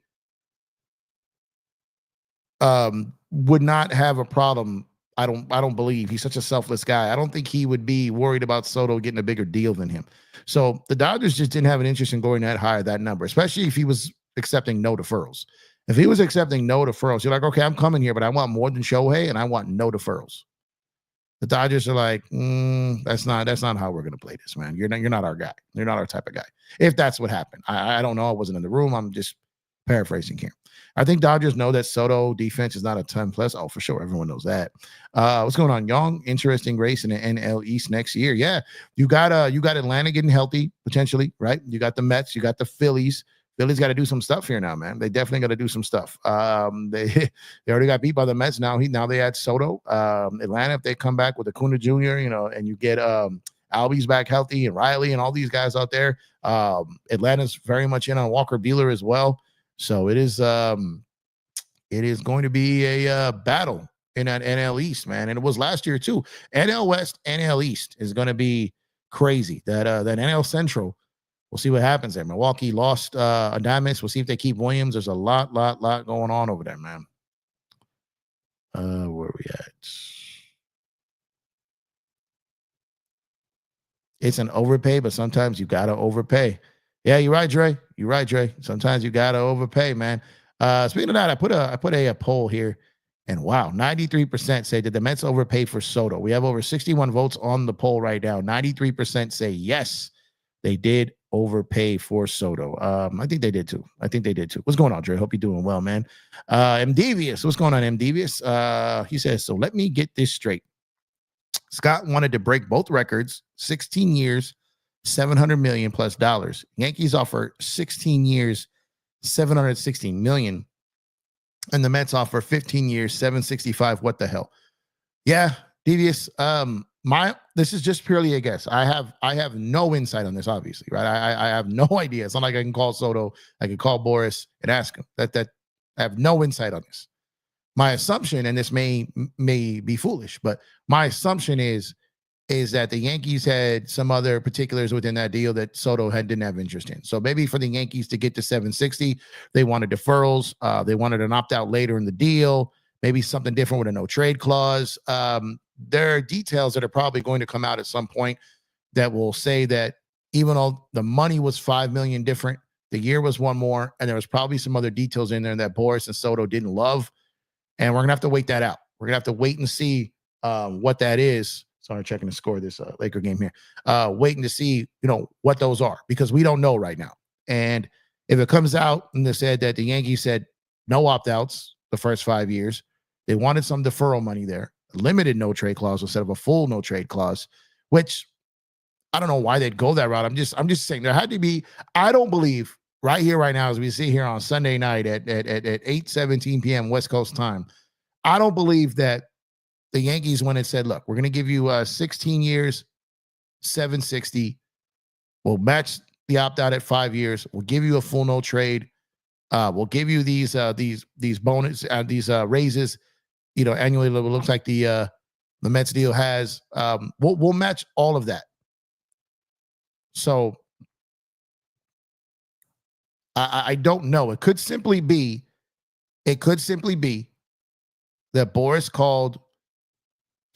would not have a problem. I don't believe. He's such a selfless guy. I don't think he would be worried about Soto getting a bigger deal than him. So the Dodgers just didn't have an interest in going that high, that number, especially if he was accepting no deferrals. If he was accepting no deferrals, you're like, okay, I'm coming here, but I want more than Shohei, and I want no deferrals. The Dodgers are like, that's not how we're gonna play this, man. You're not our guy. You're not our type of guy. If that's what happened, I don't know. I wasn't in the room. I'm just paraphrasing here. I think Dodgers know that Soto defense is not a 10 plus. Oh, for sure. Everyone knows that. What's going on, Young? Interesting race in the NL East next year. Yeah, you got Atlanta getting healthy potentially, right? You got the Mets, you got the Phillies. Philly's got to do some stuff here now, man. They definitely got to do some stuff. They already got beat by the Mets. Now they add Soto. Atlanta, if they come back with Acuna Jr., and you get Albies back healthy and Riley and all these guys out there. Atlanta's very much in on Walker Buehler as well. So it is going to be a battle in that NL East, man. And it was last year too. NL West, NL East is going to be crazy. That NL Central. We'll see what happens there. Milwaukee lost Adames. We'll see if they keep Williams. There's a lot going on over there, man. Where are we at? It's an overpay, but sometimes you gotta overpay. Yeah, you're right, Dre. Sometimes you gotta overpay, man. Speaking of that, I put a poll here, and wow, 93% say did the Mets overpay for Soto. We have over 61 votes on the poll right now. 93% say yes, they did overpay for Soto. I think they did too. What's going on, Dre? Hope you're doing well, man. M Devious, what's going on, M Devious? He says, so let me get this straight. Scott wanted to break both records, 16 years, $700 million plus dollars. Yankees offer 16 years, $760 million. And the Mets offer 15 years, $765. What the hell? Yeah, Devious. This is just purely a guess. I have no insight on this, obviously, right? I have no idea. It's not like I can call Soto, I can call Boris and ask him. That I have no insight on this. My assumption, and this may be foolish, but my assumption is that the Yankees had some other particulars within that deal that Soto didn't have interest in. So maybe for the Yankees to get to 760, they wanted deferrals. They wanted an opt-out later in the deal, maybe something different with a no-trade clause. There are details that are probably going to come out at some point that will say that even though the money was $5 million different, the year was one more, and there was probably some other details in there that Boris and Soto didn't love. And we're going to have to wait that out. We're going to have to wait and see what that is. Sorry, checking the score of this Laker game here. Waiting to see, what those are, because we don't know right now. And if it comes out and they said that the Yankees said no opt-outs the first 5 years, they wanted some deferral money there, limited no-trade clause instead of a full no-trade clause, which I don't know why they'd go that route. I'm just saying there had to be. I don't believe right here, right now, as we see here on Sunday night at 8:17 p.m. West Coast time, I don't believe that the Yankees went and said, look, we're going to give you 16 years, 760. We'll match the opt-out at 5 years. We'll give you a full no trade. We'll give you these bonus, these raises, annually. It looks like the Mets deal has. We'll match all of that. So I don't know. It could simply be that Boris called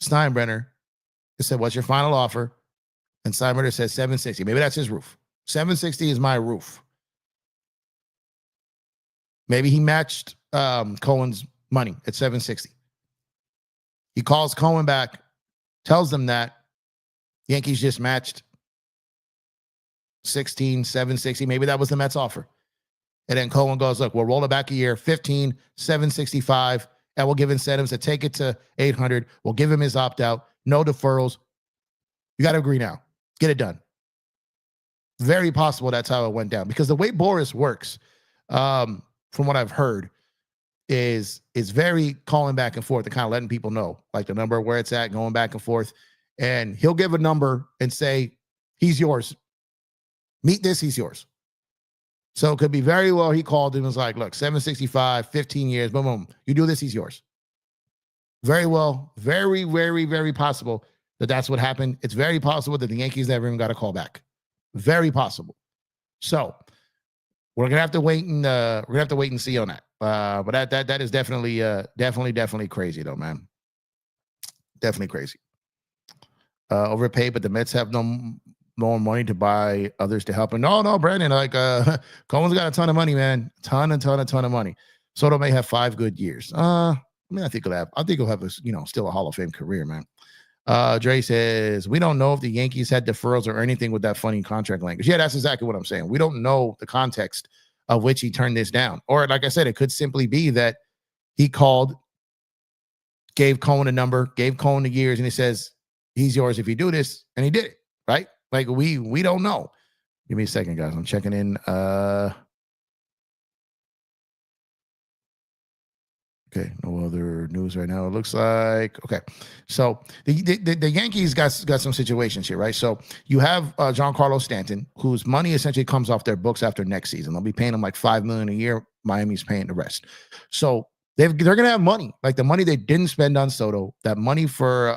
Steinbrenner and said, what's your final offer? And Steinbrenner says 760. Maybe that's his roof. 760 is my roof. Maybe he matched Cohen's money at 760. He calls Cohen back, tells them that Yankees just matched 16, 760. Maybe that was the Mets offer. And then Cohen goes, look, we'll roll it back a year, 15, 765, and we'll give incentives to take it to 800. We'll give him his opt-out, no deferrals. You got to agree now. Get it done. Very possible that's how it went down. Because the way Boris works, from what I've heard, is very calling back and forth and kind of letting people know, like the number where it's at, going back and forth. And he'll give a number and say, he's yours. Meet this, he's yours. So it could be very well he called and was like, look, 765, 15 years, boom, boom. You do this, he's yours. Very well, very, very, very possible that that's what happened. It's very possible that the Yankees never even got a call back. Very possible. So we're gonna have to wait and see on that. But that is definitely crazy though, man. Definitely crazy. Overpaid, but the Mets have no more money to buy others to help. And no, Brandon, Cohen's got a ton of money, man. Ton of money. Soto may have 5 good years. I think he'll have a, still a Hall of Fame career, man. Dre says, we don't know if the Yankees had deferrals or anything with that funny contract language. Yeah, that's exactly what I'm saying. We don't know the context of which he turned this down. Or like I said, it could simply be that he called, gave Cohen a number, gave Cohen the years, and he says, he's yours if you do this. And he did it, right? Like we don't know. Give me a second, guys. I'm checking in. Okay, no other news right now. It looks like okay. So the Yankees got some situations here, right? So you have Giancarlo Stanton, whose money essentially comes off their books after next season. They'll be paying him like $5 million a year. Miami's paying the rest. So they're gonna have money, like the money they didn't spend on Soto. That money for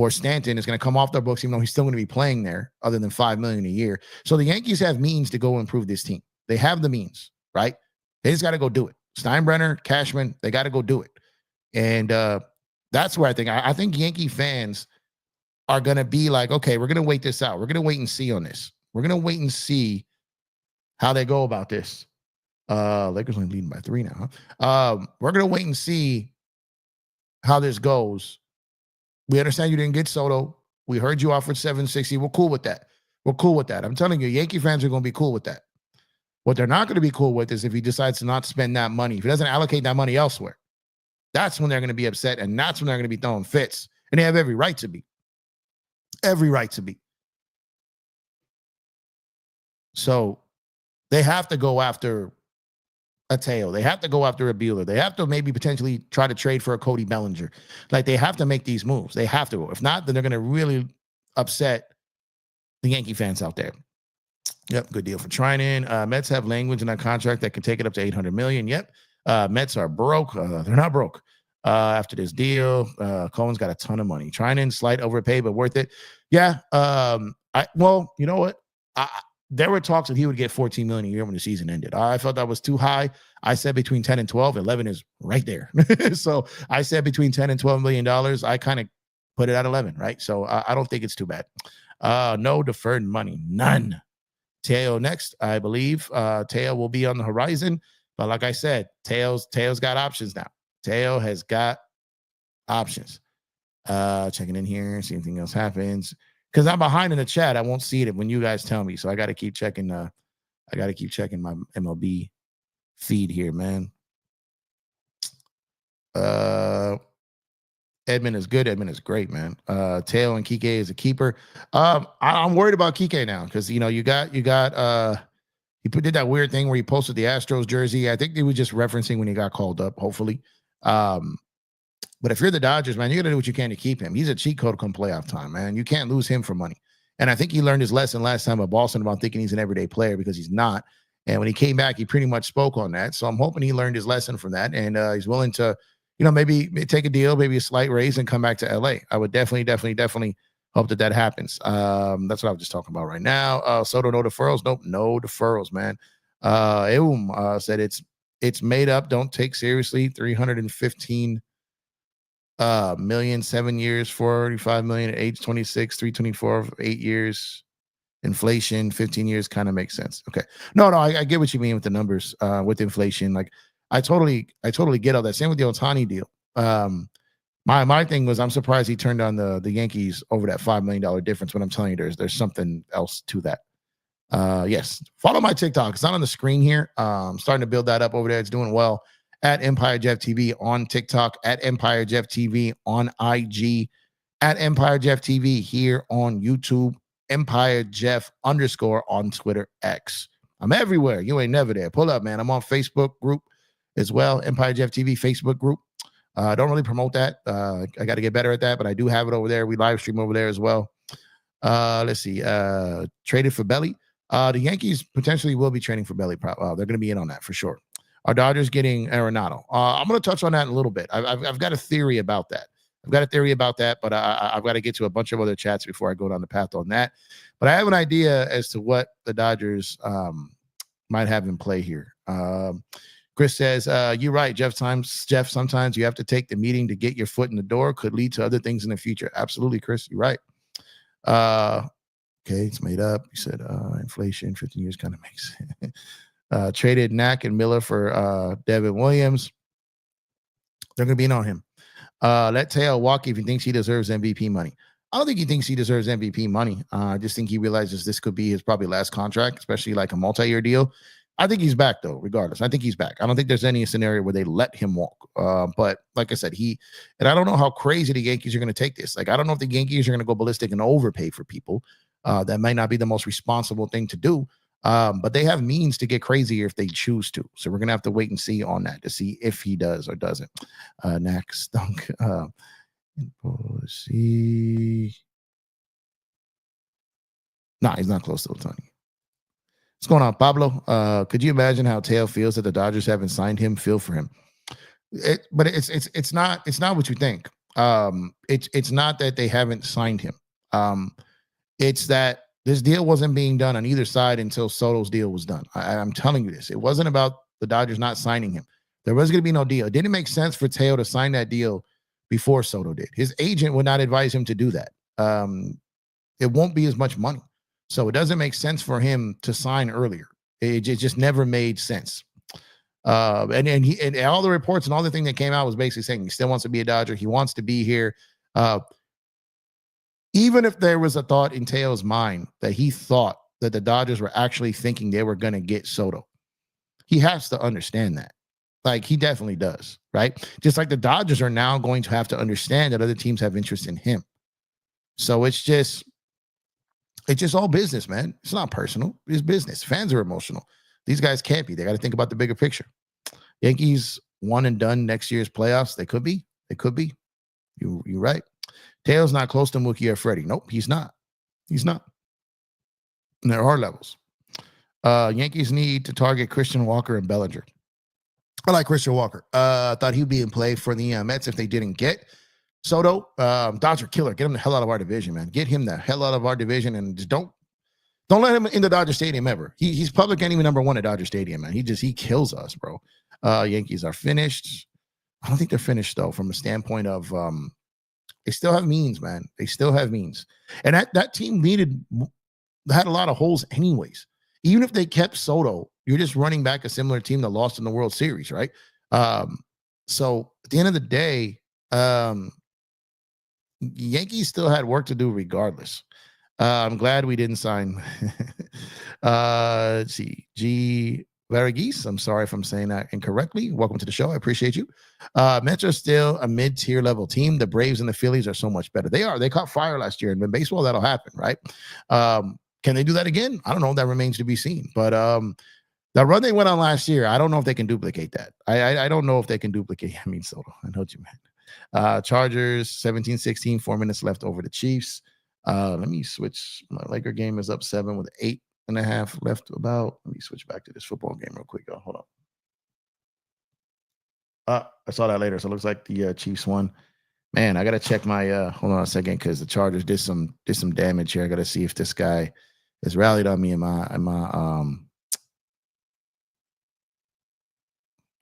Stanton is going to come off their books, even though he's still going to be playing there, other than $5 million a year. So the Yankees have means to go improve this team. They have the means, right? They just got to go do it. Steinbrenner, Cashman, they got to go do it. And that's where I think Yankee fans are going to be like, okay, we're going to wait this out. We're going to wait and see on this. We're going to wait and see how they go about this. Lakers only leading by 3 now. We're going to wait and see how this goes. We understand you didn't get Soto. We heard you offered $760. We're cool with that. We're cool with that. I'm telling you, Yankee fans are going to be cool with that. What they're not going to be cool with is if he decides to not spend that money, if he doesn't allocate that money elsewhere, that's when they're going to be upset, and that's when they're going to be throwing fits. And they have every right to be. Every right to be. So they have to go after a Teo. They have to go after a Buehler. They have to maybe potentially try to trade for a Cody Bellinger. Like, they have to make these moves. They have to. If not, then they're going to really upset the Yankee fans out there. Yep, good deal for Trinan. Mets have language in that contract that can take it up to $800 million. Yep. Mets are broke. They're not broke. After this deal, Cohen's got a ton of money. Trinan, slight overpay, but worth it. Yeah. Well, you know what? There were talks that he would get $14 million a year when the season ended. I felt that was too high. I said between 10 and 12. 11 is right there. So I said between 10 and $12 million. I kind of put it at 11, right? So I don't think it's too bad. No deferred money. None. Teo next, I believe. Teo will be on the horizon. But like I said, Teo's got options now. Teo has got options. Checking in here, see if anything else happens. Because I'm behind in the chat. I won't see it when you guys tell me. So I got to keep checking. I got to keep checking my MLB feed here, man. Edmund is good. Edmund is great, man. Teo and Kike is a keeper. I'm worried about Kike now because you got he did that weird thing where he posted the Astros jersey. I think they were just referencing when he got called up, hopefully. But if you're the Dodgers, man, you got to do what you can to keep him. He's a cheat code come playoff time, man. You can't lose him for money. And I think he learned his lesson last time at Boston about thinking he's an everyday player because he's not. And when he came back, he pretty much spoke on that. So I'm hoping he learned his lesson from that. And he's willing to, maybe take a deal, maybe a slight raise and come back to LA. I would definitely hope that happens. That's what I was just talking about right now. Soto, no deferrals. Nope, no deferrals, man. Said it's made up. Don't take seriously. 315 million, 7 years, 45 million at age 26, 324, 8 years, inflation, 15 years kind of makes sense. Okay. No, I get what you mean with the numbers, with inflation. Like I totally get all that. Same with the Ohtani deal. My thing was I'm surprised he turned on the Yankees over that $5 million difference, but I'm telling you, there's something else to that. Yes. Follow my TikTok. It's not on the screen here. I'm starting to build that up over there. It's doing well. At Empire Jeff TV on TikTok, at Empire Jeff TV on IG, at Empire Jeff TV here on YouTube, Empire Jeff _ on Twitter X. I'm everywhere. You ain't never there. Pull up, man. I'm on Facebook group as well, Empire Jeff TV Facebook group. I don't really promote that. I got to get better at that, but I do have it over there. We live stream over there as well. Let's see. Traded for Belly. The Yankees potentially will be trading for Belly. They're going to be in on that for sure. Are Dodgers getting Arenado? I'm going to touch on that in a little bit. I've got a theory about that. But I've got to get to a bunch of other chats before I go down the path on that. But I have an idea as to what the Dodgers might have in play here. Chris says, you're right, Jeff. Sometimes you have to take the meeting to get your foot in the door. Could lead to other things in the future. Absolutely, Chris. You're right. Okay, it's made up. You said inflation, 15 years kind of makes sense. Traded Knack and Miller for Devin Williams. They're going to be in on him. Let Teo walk if he thinks he deserves MVP money. I don't think he thinks he deserves MVP money. I just think he realizes this could be his probably last contract, especially like a multi-year deal. I think he's back though, regardless. I think he's back. I don't think there's any scenario where they let him walk. But like I said, and I don't know how crazy the Yankees are going to take this. Like, I don't know if the Yankees are going to go ballistic and overpay for people. That might not be the most responsible thing to do. But they have means to get crazier if they choose to. So we're going to have to wait and see on that to see if he does or doesn't. Next, dunk. See. Nah, he's not close to Otani. What's going on, Pablo? Could you imagine how Teo feels that the Dodgers haven't signed him? Feel for him. But it's not what you think. It's not that they haven't signed him. It's that this deal wasn't being done on either side until Soto's deal was done. I'm telling you this. It wasn't about the Dodgers not signing him. There was going to be no deal. It didn't make sense for Teo to sign that deal before Soto did. His agent would not advise him to do that. It won't be as much money. So it doesn't make sense for him to sign earlier. It just never made sense. And all the reports and all the thing that came out was basically saying he still wants to be a Dodger. He wants to be here. Even if there was a thought in Teo's mind that he thought that the Dodgers were actually thinking they were going to get Soto, he has to understand that. Like, he definitely does, right? Just like the Dodgers are now going to have to understand that other teams have interest in him. So it's just all business, man. It's not personal. It's business. Fans are emotional. These guys can't be. They got to think about the bigger picture. Yankees one and done next year's playoffs. They could be. They could be. You're right. Teo's not close to Mookie or Freddie. Nope, he's not. He's not. And there are levels. Yankees need to target Christian Walker and Bellinger. I like Christian Walker. Thought he'd be in play for the Mets if they didn't get Soto. Dodger killer. Get him the hell out of our division, man. Get him the hell out of our division, and just don't let him in the Dodger Stadium ever. He's public enemy number one at Dodger Stadium, man. He kills us, bro. Yankees are finished. I don't think they're finished though, from a standpoint of they still have means, man. They still have means, and that team had a lot of holes anyways. Even if they kept Soto, you're just running back a similar team that lost in the World Series, right? So at the end of the day, Yankees still had work to do regardless. I'm glad we didn't sign. Let's see. G. Varghese. I'm sorry if I'm saying that incorrectly. Welcome to the show. I appreciate you. Mets are still a mid-tier level team. The Braves and the Phillies are so much better. They are. They caught fire last year. And in baseball, that'll happen, right? Can they do that again? I don't know. That remains to be seen. But that run they went on last year, I don't know if they can duplicate that. I don't know if they can duplicate. I mean, Soto. I know what you meant. Chargers, 17-16, 4 minutes left over the Chiefs. Let me switch. My Laker game is up 7 with 8.5 left about. Let me switch back to this football game real quick. Hold on. I saw that later. So it looks like the Chiefs won. Man, I gotta check my hold on a second, because the Chargers did some damage here. I gotta see if this guy has rallied on me in my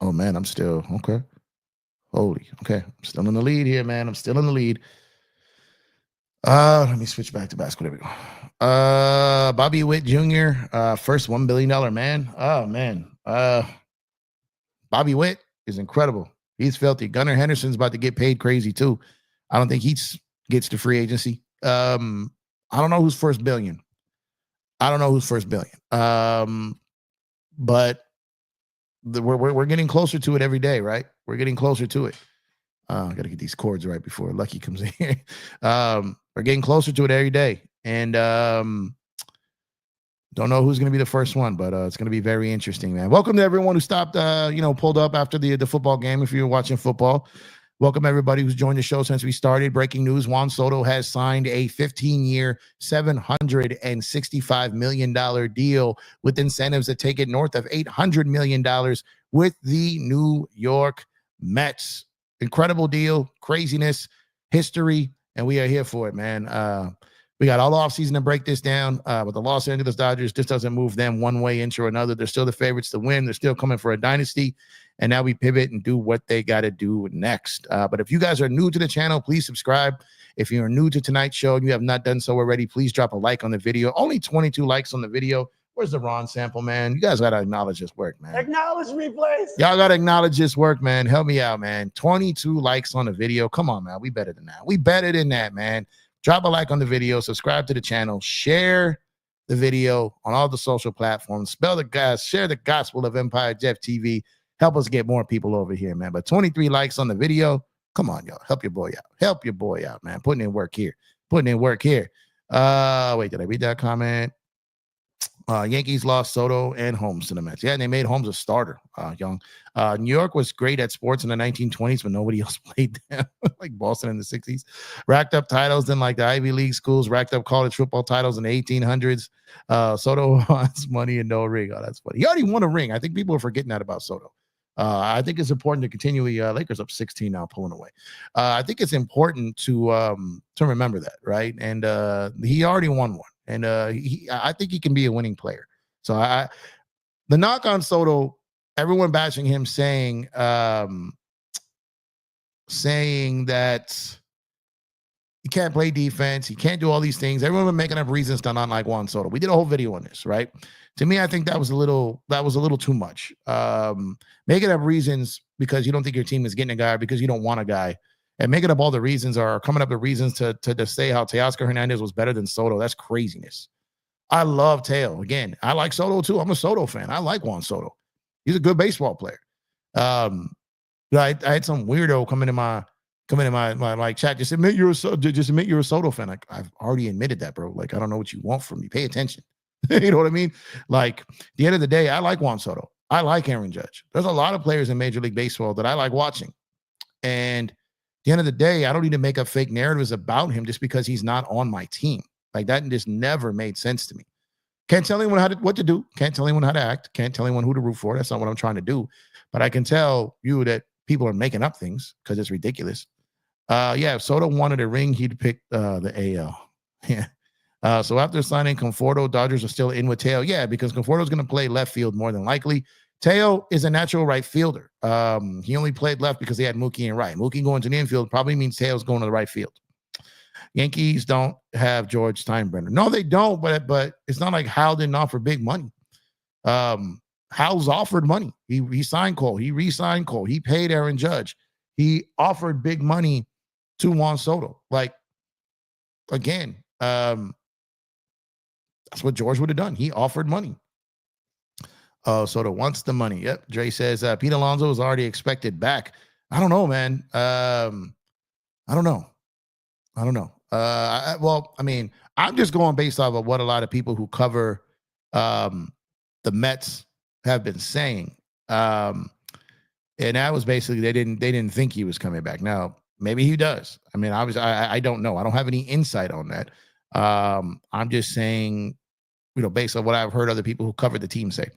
oh man, I'm still okay. Holy, okay. I'm still in the lead here, man. I'm still in the lead. Let me switch back to basketball. There we go. Bobby Witt Jr., first $1 billion man. Oh man. Bobby Witt is incredible. He's filthy. Gunnar Henderson's about to get paid crazy too. I don't think he gets to free agency. I don't know who's first billion. But we're getting closer to it every day, right? We're getting closer to it. I got to get these chords right before Lucky comes in here. We're getting closer to it every day. And don't know who's going to be the first one, but it's going to be very interesting, man. Welcome to everyone who stopped, pulled up after the football game. If you're watching football, welcome everybody who's joined the show since we started. Breaking news: Juan Soto has signed a 15-year, $765 million deal with incentives that take it north of $800 million with the New York Mets. Incredible deal, craziness, history, and we are here for it, man. We got all offseason to break this down. With the Los Angeles Dodgers, this doesn't move them one way into another. They're still the favorites to win. They're still coming for a dynasty. And now we pivot and do what they got to do next. But if you guys are new to the channel, please subscribe. If you're new to tonight's show and you have not done so already, please drop a like on the video. Only 22 likes on the video. Where's the Ron sample, man? You guys got to acknowledge this work, man. Acknowledge me, please. Y'all got to acknowledge this work, man. Help me out, man. 22 likes on the video. Come on, man. We better than that. We better than that, man. Drop a like on the video. Subscribe to the channel. Share the video on all the social platforms. Share the gospel of Empire Jeff TV. Help us get more people over here, man. But 23 likes on the video. Come on, y'all. Help your boy out. Help your boy out, man. Putting in work here. Wait, did I read that comment? Yankees lost Soto and Holmes to the Mets. Yeah, and they made Holmes a starter, young. New York was great at sports in the 1920s, but nobody else played them, like Boston in the 60s. Racked up titles in like the Ivy League schools, racked up college football titles in the 1800s. Soto wants money and no ring. Oh, that's funny. He already won a ring. I think people are forgetting that about Soto. I think it's important to continually, Lakers up 16 now, pulling away. I think it's important to remember that, right? And he already won one. And I think he can be a winning player. So the knock on Soto, everyone bashing him, saying that he can't play defense, he can't do all these things. Everyone been making up reasons to not like Juan Soto. We did a whole video on this, right? To me, I think that was a little too much. Making up reasons because you don't think your team is getting a guy, or because you don't want a guy, and making up all the reasons, or coming up with reasons to say how Teoscar Hernandez was better than Soto. That's craziness. I love Teo. Again, I like Soto too. I'm a Soto fan. I like Juan Soto. He's a good baseball player. I had some weirdo come into my like chat. Just admit you're a Soto fan. Like, I've already admitted that, bro. Like, I don't know what you want from me. Pay attention. You know what I mean? Like, at the end of the day, I like Juan Soto. I like Aaron Judge. There's a lot of players in Major League Baseball that I like watching. And at the end of the day, I don't need to make up fake narratives about him just because he's not on my team. Like, that just never made sense to me. Can't tell anyone what to do. Can't tell anyone how to act. Can't tell anyone who to root for. That's not what I'm trying to do. But I can tell you that people are making up things because it's ridiculous. Yeah, if Soto wanted a ring, he'd pick the AL. Yeah. So after signing Conforto, Dodgers are still in with Teo. Yeah, because Conforto's going to play left field more than likely. Teo is a natural right fielder. He only played left because he had Mookie and right. Mookie going to the infield probably means Teo's going to the right field. Yankees don't have George Steinbrenner. No, they don't, but it's not like Hal didn't offer big money. Hal's offered money. He signed Cole. He re-signed Cole. He paid Aaron Judge. He offered big money to Juan Soto. Like, again, that's what George would have done. He offered money. Soto wants the money. Yep. Dre says Pete Alonso is already expected back. I don't know, man. I don't know. Well, I mean, I'm just going based off of what a lot of people who cover the Mets have been saying. And that was basically they didn't think he was coming back. Now, maybe he does. I mean, I don't know. I don't have any insight on that. I'm just saying, based on what I've heard other people who covered the team say.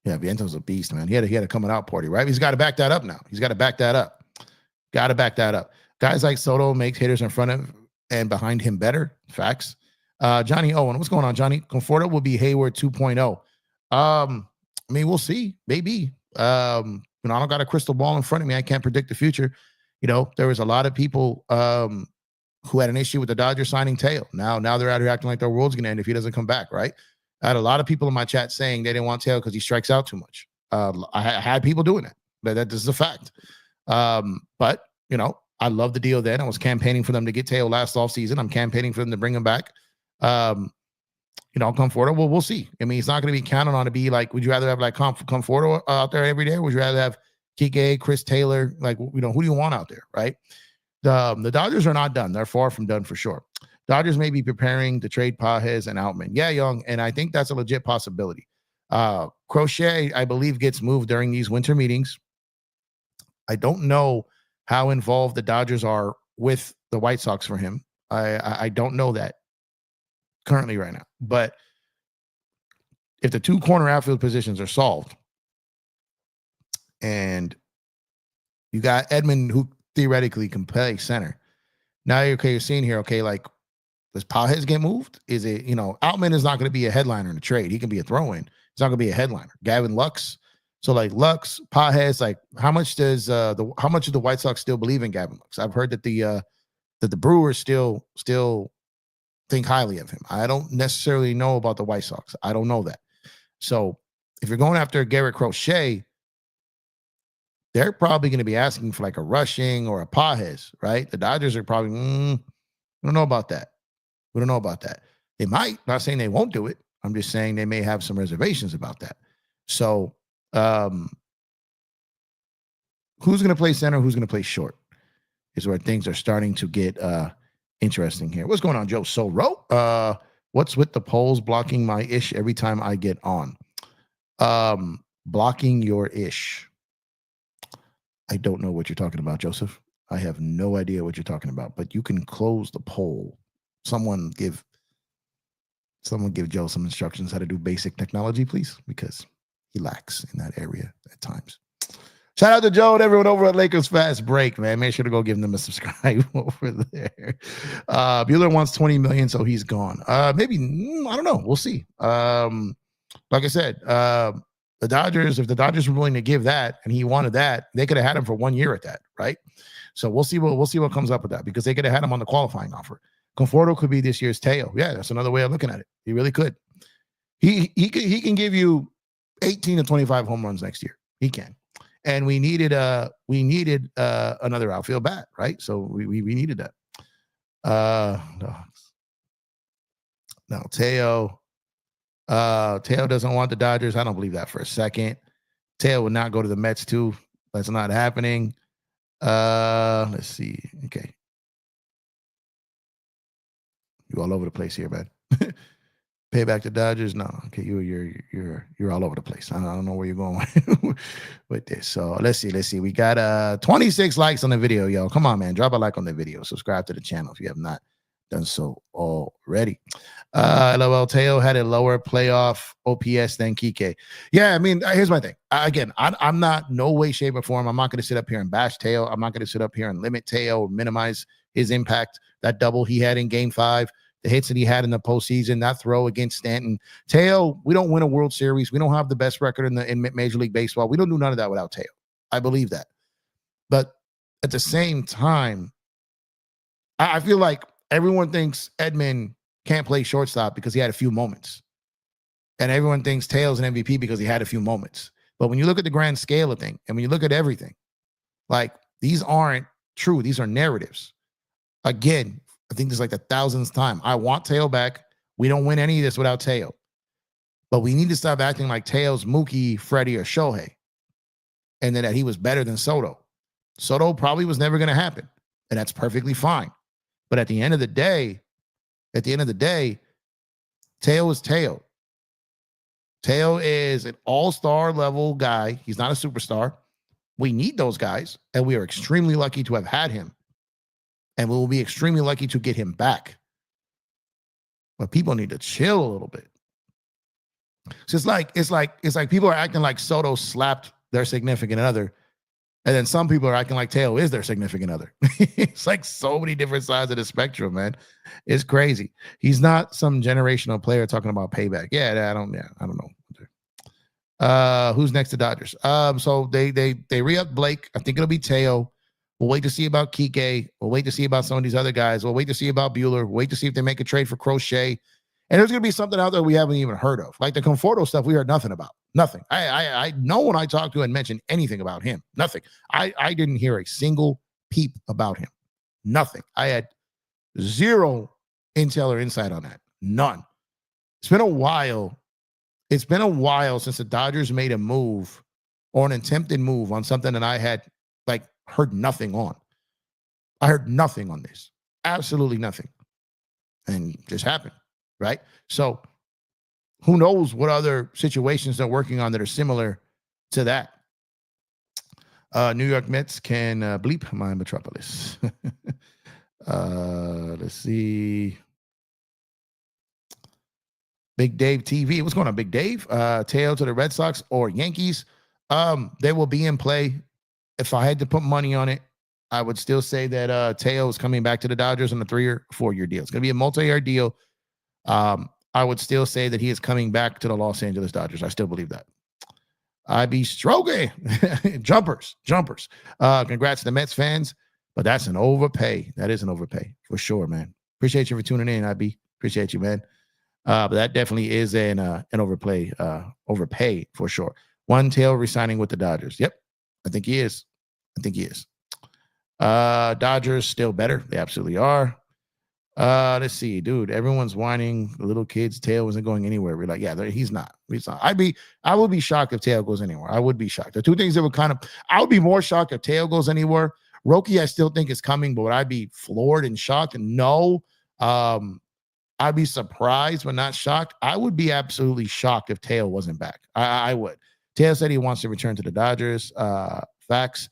Yeah, Viento's a beast, man. He had a coming out party, right? He's got to back that up now. Got to back that up. Guys like Soto makes hitters in front of and behind him better. Facts. Johnny Owen, what's going on, Johnny? Conforto will be Hayward 2.0. I mean, we'll see. Maybe. I don't got a crystal ball in front of me. I can't predict the future. There was a lot of people who had an issue with the Dodgers signing Teo. Now they're out here acting like their world's going to end if he doesn't come back, right? I had a lot of people in my chat saying they didn't want Teo because he strikes out too much. I had people doing that, but that is a fact. But, I love the deal then. I was campaigning for them to get Teo last offseason. I'm campaigning for them to bring him back. Conforto, well, we'll see. I mean, he's not going to be counted on to be like, would you rather have like Conforto out there every day? Or would you rather have Kike, Chris Taylor? Like, who do you want out there, right? The Dodgers are not done. They're far from done for sure. Dodgers may be preparing to trade Pages and Outman. Yeah, Young, and I think that's a legit possibility. Crochet, I believe, gets moved during these winter meetings. I don't know how involved the Dodgers are with the White Sox for him. I don't know that currently right now. But if the two corner outfield positions are solved and you got Edman who theoretically can play center, now you're seeing here, like, does Pages get moved? Is it, Outman is not going to be a headliner in the trade. He can be a throw-in. He's not going to be a headliner. Gavin Lux. So like Lux, Pages, like how much do the White Sox still believe in Gavin Lux? I've heard that the that the Brewers still think highly of him. I don't necessarily know about the White Sox. I don't know that. So if you're going after Garrett Crochet, they're probably going to be asking for like a Rushing or a Pages, right? The Dodgers are probably, we don't know about that. We don't know about that. They might, not saying they won't do it. I'm just saying they may have some reservations about that. So who's going to play center? Who's going to play short is where things are starting to get interesting here. What's going on, Joe Soro? What's with the polls blocking my ish every time I get on? Blocking your ish. I don't know what you're talking about, Joseph. I have no idea what you're talking about, but you can close the poll. Someone give Joe some instructions how to do basic technology, please, because he lacks in that area at times. Shout out to Joe and everyone over at Lakers Fast Break, man. Make sure to go give them a subscribe over there. Bueller wants 20 million, so he's gone. Maybe, I don't know. We'll see. Like I said, the Dodgers, if the Dodgers were willing to give that and he wanted that, they could have had him for 1 year at that, right? So we'll see what comes up with that, because they could have had him on the qualifying offer. Conforto could be this year's Teo. Yeah, that's another way of looking at it. He really could. He can give you 18 to 25 home runs next year. He can. And we needed another outfield bat, right? So we needed that. No, Teo doesn't want the Dodgers. I don't believe that for a second. Teo would not go to the Mets too. That's not happening. Let's see. Okay. You all over the place here, man. Pay back the Dodgers? No. Okay, you're all over the place. I don't know where you're going with this. So let's see. We got 26 likes on the video, yo. Come on, man. Drop a like on the video. Subscribe to the channel if you have not done so already. LOL, Teo had a lower playoff OPS than Kike. Yeah, I mean, here's my thing. Again, I'm not no way, shape, or form. I'm not going to sit up here and bash Teo. I'm not going to sit up here and limit Teo or minimize his impact. That double he had in Game 5. The hits that he had in the postseason, that throw against Stanton. Teo, we don't win a World Series. We don't have the best record in Major League Baseball. We don't do none of that without Teo. I believe that. But at the same time, I feel like everyone thinks Edman can't play shortstop because he had a few moments. And everyone thinks Teo's an MVP because he had a few moments. But when you look at the grand scale of things, and when you look at everything, like, these aren't true. These are narratives. Again, I think this is like the 1000th time. I want Teo back. We don't win any of this without Teo. But we need to stop acting like Teo's Mookie, Freddie, or Shohei. And then that he was better than Soto. Soto probably was never going to happen. And that's perfectly fine. But at the end of the day, Teo is Teo. Teo is an all-star level guy. He's not a superstar. We need those guys. And we are extremely lucky to have had him. And we will be extremely lucky to get him back. But people need to chill a little bit. So it's like people are acting like Soto slapped their significant other. And then some people are acting like Teo is their significant other. It's like so many different sides of the spectrum, man. It's crazy. He's not some generational player talking about payback. I don't know. Who's next to Dodgers? So they re-up Blake. I think it'll be Teo. We'll wait to see about Kike. We'll wait to see about some of these other guys. We'll wait to see about Bueller. We'll wait to see if they make a trade for Crochet. And there's going to be something out there we haven't even heard of. Like the Conforto stuff, we heard nothing about. Nothing. No one I talked to and mentioned anything about him. Nothing. I didn't hear a single peep about him. Nothing. I had zero intel or insight on that. None. It's been a while. It's been a while since the Dodgers made a move or an attempted move on something that I had heard nothing on. I heard nothing on this. Absolutely nothing. And it just happened, right? So who knows what other situations they're working on that are similar to that. New York Mets can bleep my metropolis. Let's see. Big Dave TV. What's going on, Big Dave? Teo to the Red Sox or Yankees. They will be in play. If I had to put money on it, I would still say that Teo is coming back to the Dodgers on a 3 or 4 year deal. It's going to be a multi-year deal. I would still say that he is coming back to the Los Angeles Dodgers. I still believe that. I be stroking. Jumpers. Congrats to the Mets fans. but that's an overpay. That is an overpay for sure, man. Appreciate you for tuning in, IB. Appreciate you, man. But that definitely is an overpay for sure. Juan Tail resigning with the Dodgers. Yep, I think he is. Dodgers still better. They absolutely are. Let's see, dude. Everyone's whining. The little kid's tail wasn't going anywhere. We're like, yeah, he's not. I would be shocked if tail goes anywhere. I would be shocked. The two things that would I would be more shocked if tail goes anywhere. Roki, I still think is coming, but would I be floored and shocked? No. I'd be surprised, but not shocked. I would be absolutely shocked if Tail wasn't back. I would. Tail said he wants to return to the Dodgers. Facts.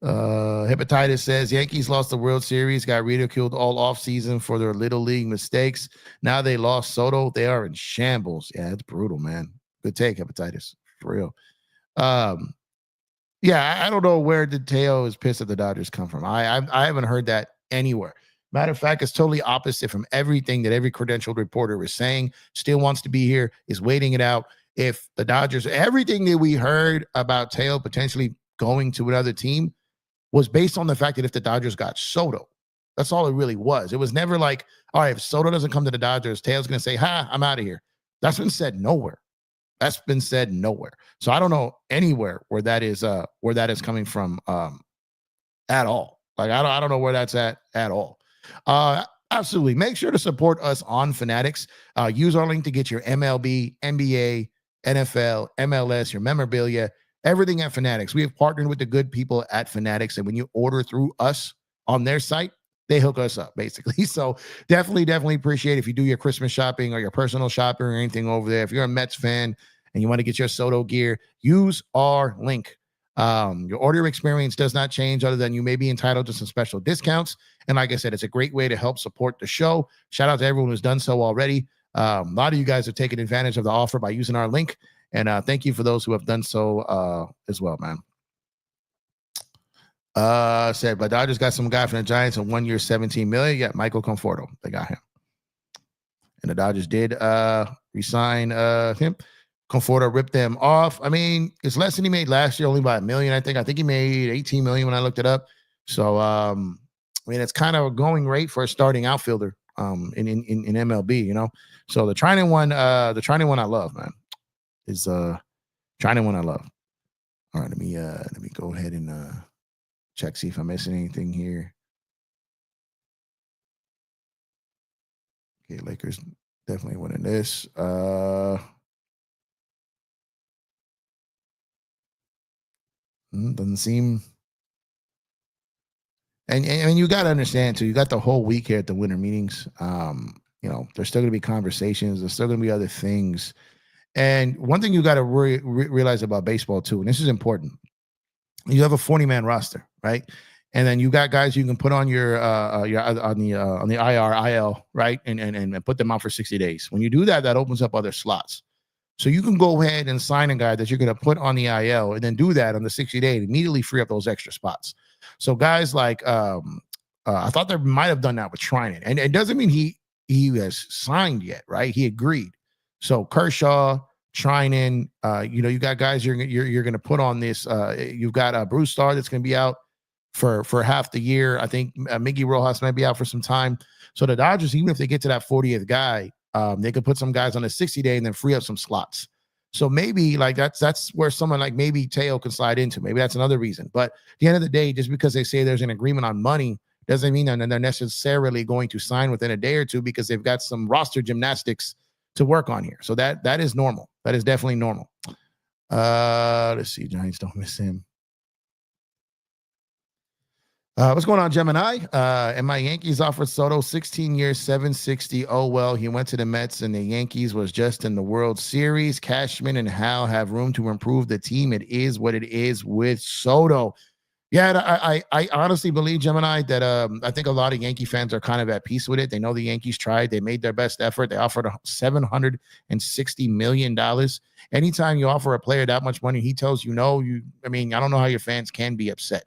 Hepatitis says Yankees lost the World Series, got ridiculed all offseason for their little league mistakes. Now they lost Soto. They are in shambles. Yeah, it's brutal, man. Good take, Hepatitis. For real. Yeah, I don't know where the Teo is pissed at the Dodgers come from. I haven't heard that anywhere. Matter of fact, it's totally opposite from everything that every credentialed reporter is saying. Still wants to be here, is waiting it out. If the Dodgers, everything that we heard about Teo potentially going to another team was based on the fact that if the Dodgers got Soto, that's all it really was. It was never like, all right, if Soto doesn't come to the Dodgers, Teo's going to say, I'm out of here. That's been said nowhere. That's been said nowhere. So I don't know anywhere where that is coming from at all. Like I don't know where that's at all. Absolutely. Make sure to support us on Fanatics. Use our link to get your MLB, NBA, NFL, MLS, your memorabilia, everything at Fanatics. We have partnered with the good people at Fanatics, and when you order through us on their site, they hook us up, basically. So definitely appreciate if you do your Christmas shopping or your personal shopping or anything over there. If you're a Mets fan and you want to get your Soto gear, use our link. Your order experience does not change other than you may be entitled to some special discounts. And like I said, it's a great way to help support the show. Shout out to everyone who's done so already. A lot of you guys have taken advantage of the offer by using our link. And thank you for those who have done so as well, man. Said, but Dodgers got some guy from the Giants on 1 year, $17 million. Yeah, Michael Conforto. They got him. And the Dodgers did resign him. Conforto ripped them off. I mean, it's less than he made last year, only by $1 million, I think. I think he made $18 million when I looked it up. So I mean, it's kind of a going rate for a starting outfielder in MLB, you know. So the Trinan one I love, man. Is Trinan one I love. All right, let me go ahead and check, see if I'm missing anything here. Okay, Lakers definitely winning this. Doesn't seem. And you got to understand too. You got the whole week here at the winter meetings. You know, there's still going to be conversations. There's still going to be other things. And one thing you got to realize about baseball too, and this is important. You have a 40-man roster, right? And then you got guys you can put on your on the IL, right? And put them out for 60 days. When you do that, that opens up other slots. So you can go ahead and sign a guy that you're going to put on the IL and then do that on the 60-day and immediately free up those extra spots. So guys like I thought they might have done that with Trinan. And it doesn't mean he has signed yet, right? He agreed. So Kershaw, Trinan, you know, you got guys you're going to put on this. You've got Bruce Starr that's going to be out for half the year. I think Miggy Rojas might be out for some time. So the Dodgers, even if they get to that 40th guy, they could put some guys on a 60-day and then free up some slots. So maybe like that's where someone like maybe Teo can slide into. Maybe that's another reason. But at the end of the day, just because they say there's an agreement on money doesn't mean that they're necessarily going to sign within a day or two, because they've got some roster gymnastics to work on here. So that is normal. That is definitely normal. Let's see. Giants don't miss him. What's going on, Gemini? And my Yankees offered Soto 16 years, 760. Oh, well, he went to the Mets and the Yankees was just in the World Series. Cashman and Howe have room to improve the team. It is what it is with Soto. Yeah, I honestly believe, Gemini, that I think a lot of Yankee fans are kind of at peace with it. They know the Yankees tried. They made their best effort. They offered $760 million. Anytime you offer a player that much money, he tells you no. I mean, I don't know how your fans can be upset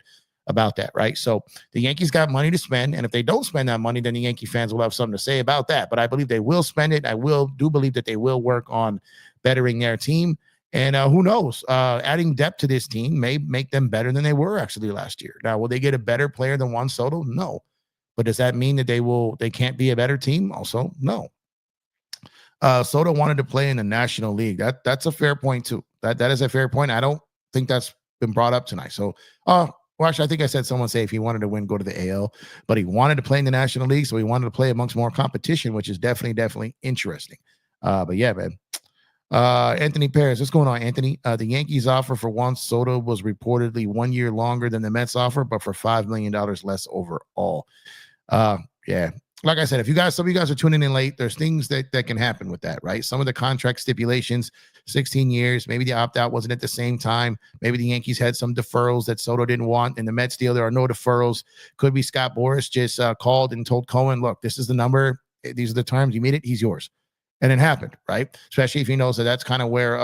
about that, right? So the Yankees got money to spend, and if they don't spend that money, then the Yankee fans will have something to say about that. But I believe they will spend it. I do believe that they will work on bettering their team. And who knows? Adding depth to this team may make them better than they were actually last year. Now, will they get a better player than Juan Soto? No. But does that mean that they can't be a better team? Also, no. Soto wanted to play in the National League. That's a fair point too. That is a fair point. I don't think that's been brought up tonight. So, well, actually, I think I said someone say if he wanted to win, go to the AL, but he wanted to play in the National League, so he wanted to play amongst more competition, which is definitely interesting. But yeah, man. Anthony Perez, what's going on, Anthony? The Yankees offer for Juan Soto was reportedly 1 year longer than the Mets offer, but for $5 million less overall. Yeah. Like I said, some of you guys are tuning in late, there's things that can happen with that, right? Some of the contract stipulations, 16 years, maybe the opt-out wasn't at the same time. Maybe the Yankees had some deferrals that Soto didn't want. In the Mets deal, there are no deferrals. Could be Scott Boras just called and told Cohen, look, this is the number. These are the terms. You meet it. He's yours. And it happened, right? Especially if he knows that that's kind of where,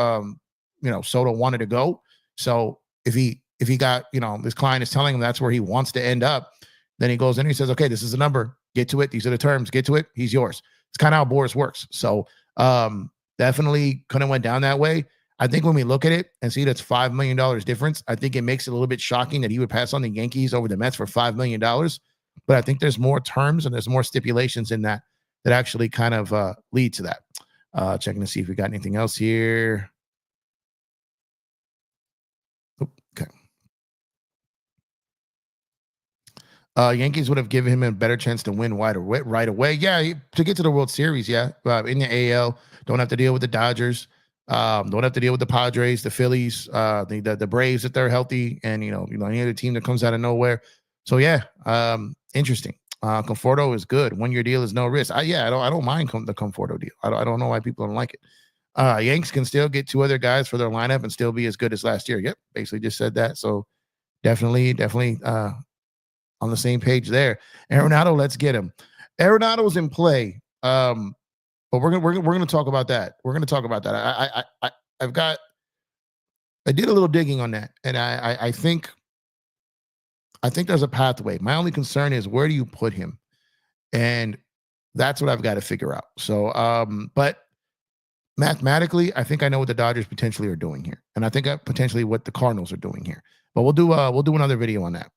Soto wanted to go. So if he got, this client is telling him that's where he wants to end up, then he goes in and he says, okay, this is the number. Get to it. These are the terms. Get to it. He's yours. It's kind of how Boras works. So definitely couldn't went down that way. I think when we look at it and see that's $5 million difference, I think it makes it a little bit shocking that he would pass on the Yankees over the Mets for $5 million. But I think there's more terms and there's more stipulations in that actually kind of lead to that. Checking to see if we got anything else here. Okay. Yankees would have given him a better chance to win right away. Yeah, to get to the World Series. Yeah, in the AL, don't have to deal with the Dodgers. Don't have to deal with the Padres, the Phillies, the Braves if they're healthy, and any other team that comes out of nowhere. So yeah, interesting. Conforto is good. 1 year deal is no risk. I don't mind the Conforto deal. I don't know why people don't like it. Yanks can still get 2 other guys for their lineup and still be as good as last year. Yep, basically just said that. So definitely on the same page there. Arenado, let's get him. Arenado's in play. But we're gonna talk about that. We're gonna talk about that. I did a little digging on that, and I think there's a pathway. My only concern is where do you put him? And that's what I've got to figure out. So but mathematically, I think I know what the Dodgers potentially are doing here. And I think potentially what the Cardinals are doing here. But we'll do another video on that.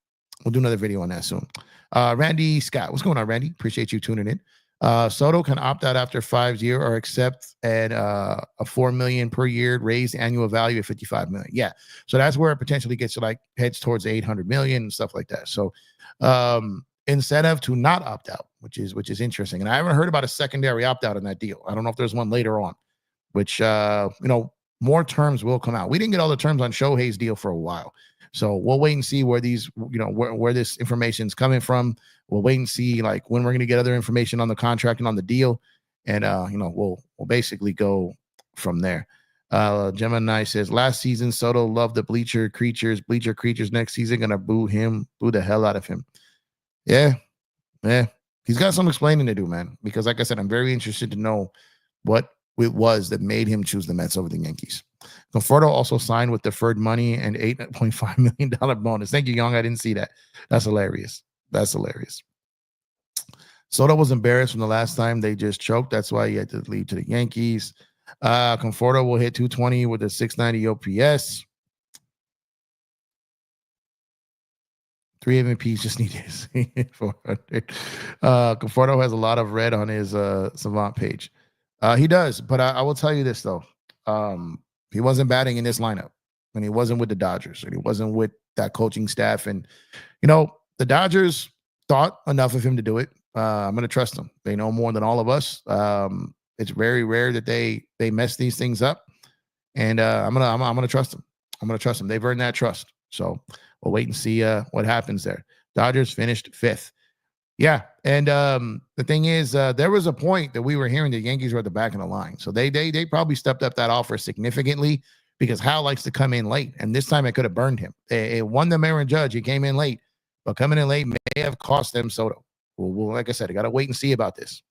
We'll do another video on that soon. Randy Scott, what's going on, Randy? Appreciate you tuning in. Soto can opt out after 5 years or accept at a $4 million per year raised annual value of $55 million. Yeah, so that's where it potentially gets to heads towards $800 million and stuff like that. So incentive to not opt out, which is interesting. And I haven't heard about a secondary opt out in that deal. I don't know if there's one later on, which more terms will come out. We didn't get all the terms on Shohei's deal for a while. So we'll wait and see where these, where this information is coming from. We'll wait and see when we're going to get other information on the contract and on the deal. And, we'll basically go from there. Gemini says last season, Soto loved the bleacher creatures next season. Going to boo the hell out of him. Yeah. He's got some explaining to do, man, because like I said, I'm very interested to know what it was that made him choose the Mets over the Yankees. Conforto also signed with deferred money and $8.5 million bonus. Thank you, Young. I didn't see that. That's hilarious. Soto was embarrassed from the last time they just choked. That's why he had to leave to the Yankees. Conforto will hit 220 with a 690 OPS. 3 MVPs just need his 400. Conforto has a lot of red on his Savant page. He does, but I will tell you this though. He wasn't batting in this lineup, and he wasn't with the Dodgers, and he wasn't with that coaching staff. And the Dodgers thought enough of him to do it. I'm going to trust them. They know more than all of us. It's very rare that they mess these things up, and I'm gonna trust them. I'm gonna trust them. They've earned that trust. So we'll wait and see what happens there. Dodgers finished 5th. Yeah, and the thing is, there was a point that we were hearing the Yankees were at the back of the line, so they probably stepped up that offer significantly because Hal likes to come in late, and this time it could have burned him. It won the Aaron Judge. He came in late, but coming in late may have cost them Soto. Well, like I said, I got to wait and see about this.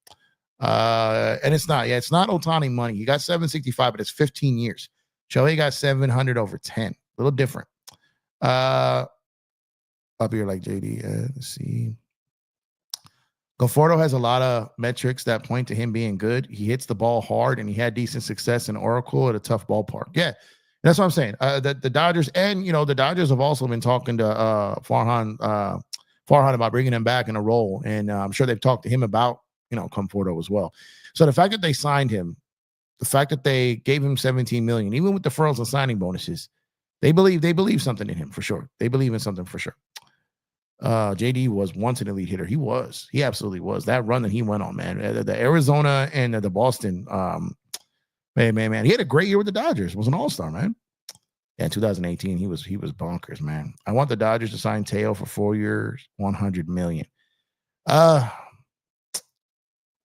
And it's not Ohtani money. He got 765, but it's 15 years. Shohei got 700 over 10. A little different. Up here like JD. Let's see. Conforto has a lot of metrics that point to him being good. He hits the ball hard, and he had decent success in Oracle at a tough ballpark. Yeah, That's what I'm saying. The Dodgers, and the Dodgers have also been talking to Farhan about bringing him back in a role, and I'm sure they've talked to him about Conforto as well. So the fact that they signed him, the fact that they gave him $17 million, even with deferrals and signing bonuses, they believe something in him for sure. They believe in something for sure. JD was once an elite hitter. He absolutely was. That run that he went on, man. The Arizona and the Boston, man. He had a great year with the Dodgers. Was an all-star, man. Yeah, in 2018, he was bonkers, man. I want the Dodgers to sign Teo for 4 years, $100 million. I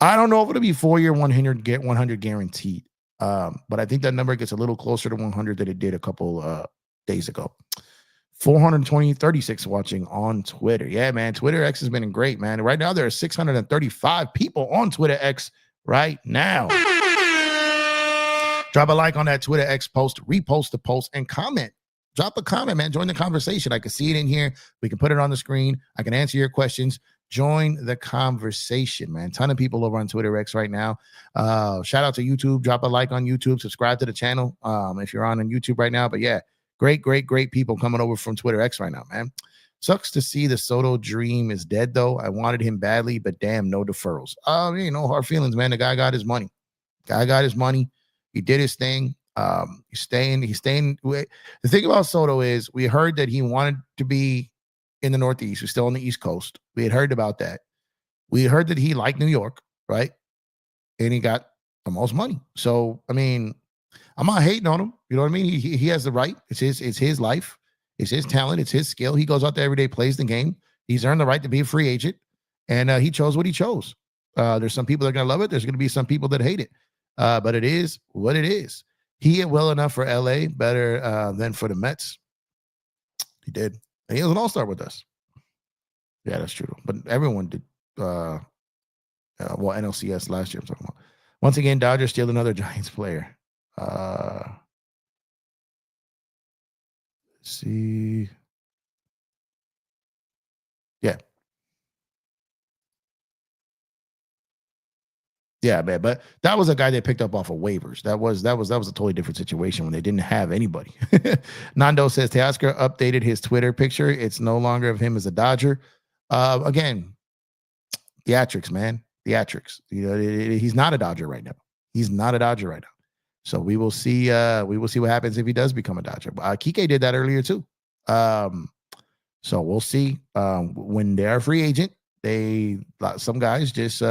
don't know if it'll be 4 year 100 guaranteed. But I think that number gets a little closer to 100 than it did a couple days ago. 436 watching on Twitter. Yeah, man. Twitter X has been great, man. Right now, there are 635 people on Twitter X right now. Drop a like on that Twitter X post, repost the post, and comment. Drop a comment, man. Join the conversation. I can see it in here. We can put it on the screen. I can answer your questions. Join the conversation, man. Ton of people over on Twitter X right now. Shout out to YouTube. Drop a like on YouTube. Subscribe to the channel if you're on YouTube right now. But yeah, great people coming over from Twitter X right now, man. Sucks to see the Soto dream is dead, though. I wanted him badly, but damn, no deferrals. No hard feelings, man. The guy got his money. He did his thing. He's staying. The thing about Soto is we heard that he wanted to be in the Northeast. He's still on the East Coast. We had heard about that. We heard that he liked New York, right? And he got the most money. So, I mean, I'm not hating on him. You know what I mean? He has the right. It's his life. It's his talent. It's his skill. He goes out there every day, plays the game. He's earned the right to be a free agent. And he chose what he chose. There's some people that are going to love it. There's going to be some people that hate it. But it is what it is. He did well enough for LA, better than for the Mets. He did. And he was an all-star with us. Yeah, that's true. But everyone did. NLCS last year I'm talking about. Once again, Dodgers steal another Giants player. Let's see. Yeah. Yeah, man, but that was a guy they picked up off of waivers. That was a totally different situation when they didn't have anybody. Nando says Teoscar updated his Twitter picture. It's no longer of him as a Dodger. Again, theatrics, man, theatrics. He's not a Dodger right now. So we will see. We will see what happens if he does become a Dodger. Kike did that earlier too. So we'll see. When they're a free agent, some guys just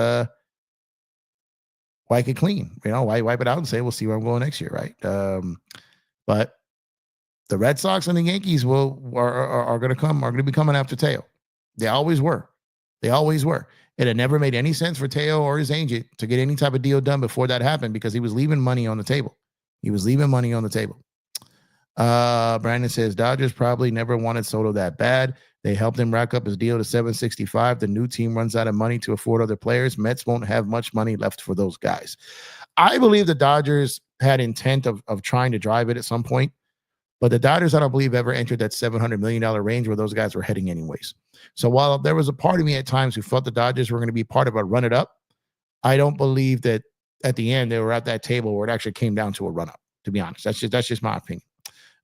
wipe it clean, wipe it out and say, we'll see where I'm going next year, right? But the Red Sox and the Yankees are going to be coming after Teo. They always were. It had never made any sense for Teo or his agent to get any type of deal done before that happened because he was leaving money on the table. Brandon says Dodgers probably never wanted Soto that bad. They helped him rack up his deal to 765. The new team runs out of money to afford other players. Mets won't have much money left for those guys. I believe the Dodgers had intent of trying to drive it at some point, but the Dodgers, I don't believe, ever entered that $700 million range where those guys were heading anyways. So while there was a part of me at times who thought the Dodgers were going to be part of a run it up, I don't believe that at the end they were at that table where it actually came down to a run up, to be honest. That's just my opinion.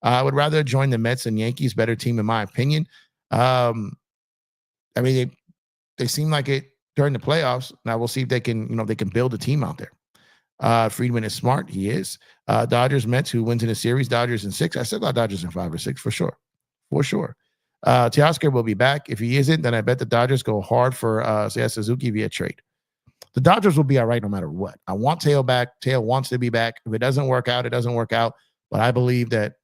I would rather join the Mets and Yankees, better team in my opinion. I mean, they seem like it during the playoffs. Now we'll see if they can build a team out there. Friedman is smart. He is. Dodgers, Mets, who wins in a series? Dodgers in 6. I still got Dodgers in 5 or 6 for sure. Teoscar will be back. If he isn't, then I bet the Dodgers go hard for Suzuki via trade. The Dodgers will be all right no matter what. I want Teo back. Teo wants to be back. If it doesn't work out, it doesn't work out. But I believe that,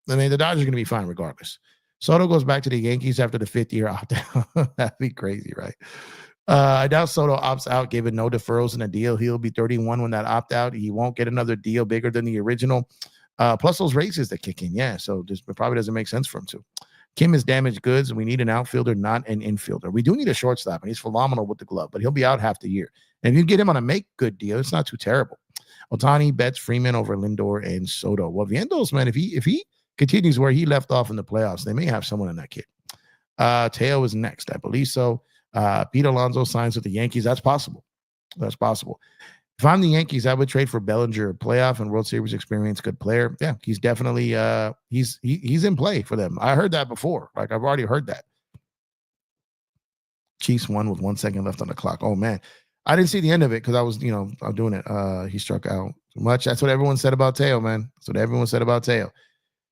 the Dodgers are going to be fine regardless. Soto goes back to the Yankees after the 5th year opt-out. That'd be crazy, right? I doubt Soto opts out, given no deferrals in a deal. He'll be 31 when that opt-out. He won't get another deal bigger than the original. Plus those raises that kick in. Yeah, so it probably doesn't make sense for him to. Kim is damaged goods, and we need an outfielder, not an infielder. We do need a shortstop, and he's phenomenal with the glove, but he'll be out half the year. And if you get him on a make-good deal, it's not too terrible. Otani bets Freeman over Lindor and Soto. Well, Vientos, man, if he continues where he left off in the playoffs, they may have someone in that kid. Teo is next, I believe so. Pete Alonso signs with the Yankees. That's possible. If I'm the Yankees, I would trade for Bellinger, playoff and World Series experience, good player. Yeah, he's definitely he's in play for them. I heard that before. Like I've already heard that. Chiefs won with 1 second left on the clock. Oh man, I didn't see the end of it because I was, I'm doing it. He struck out too much. That's what everyone said about Teo, man. That's what everyone said about Teo.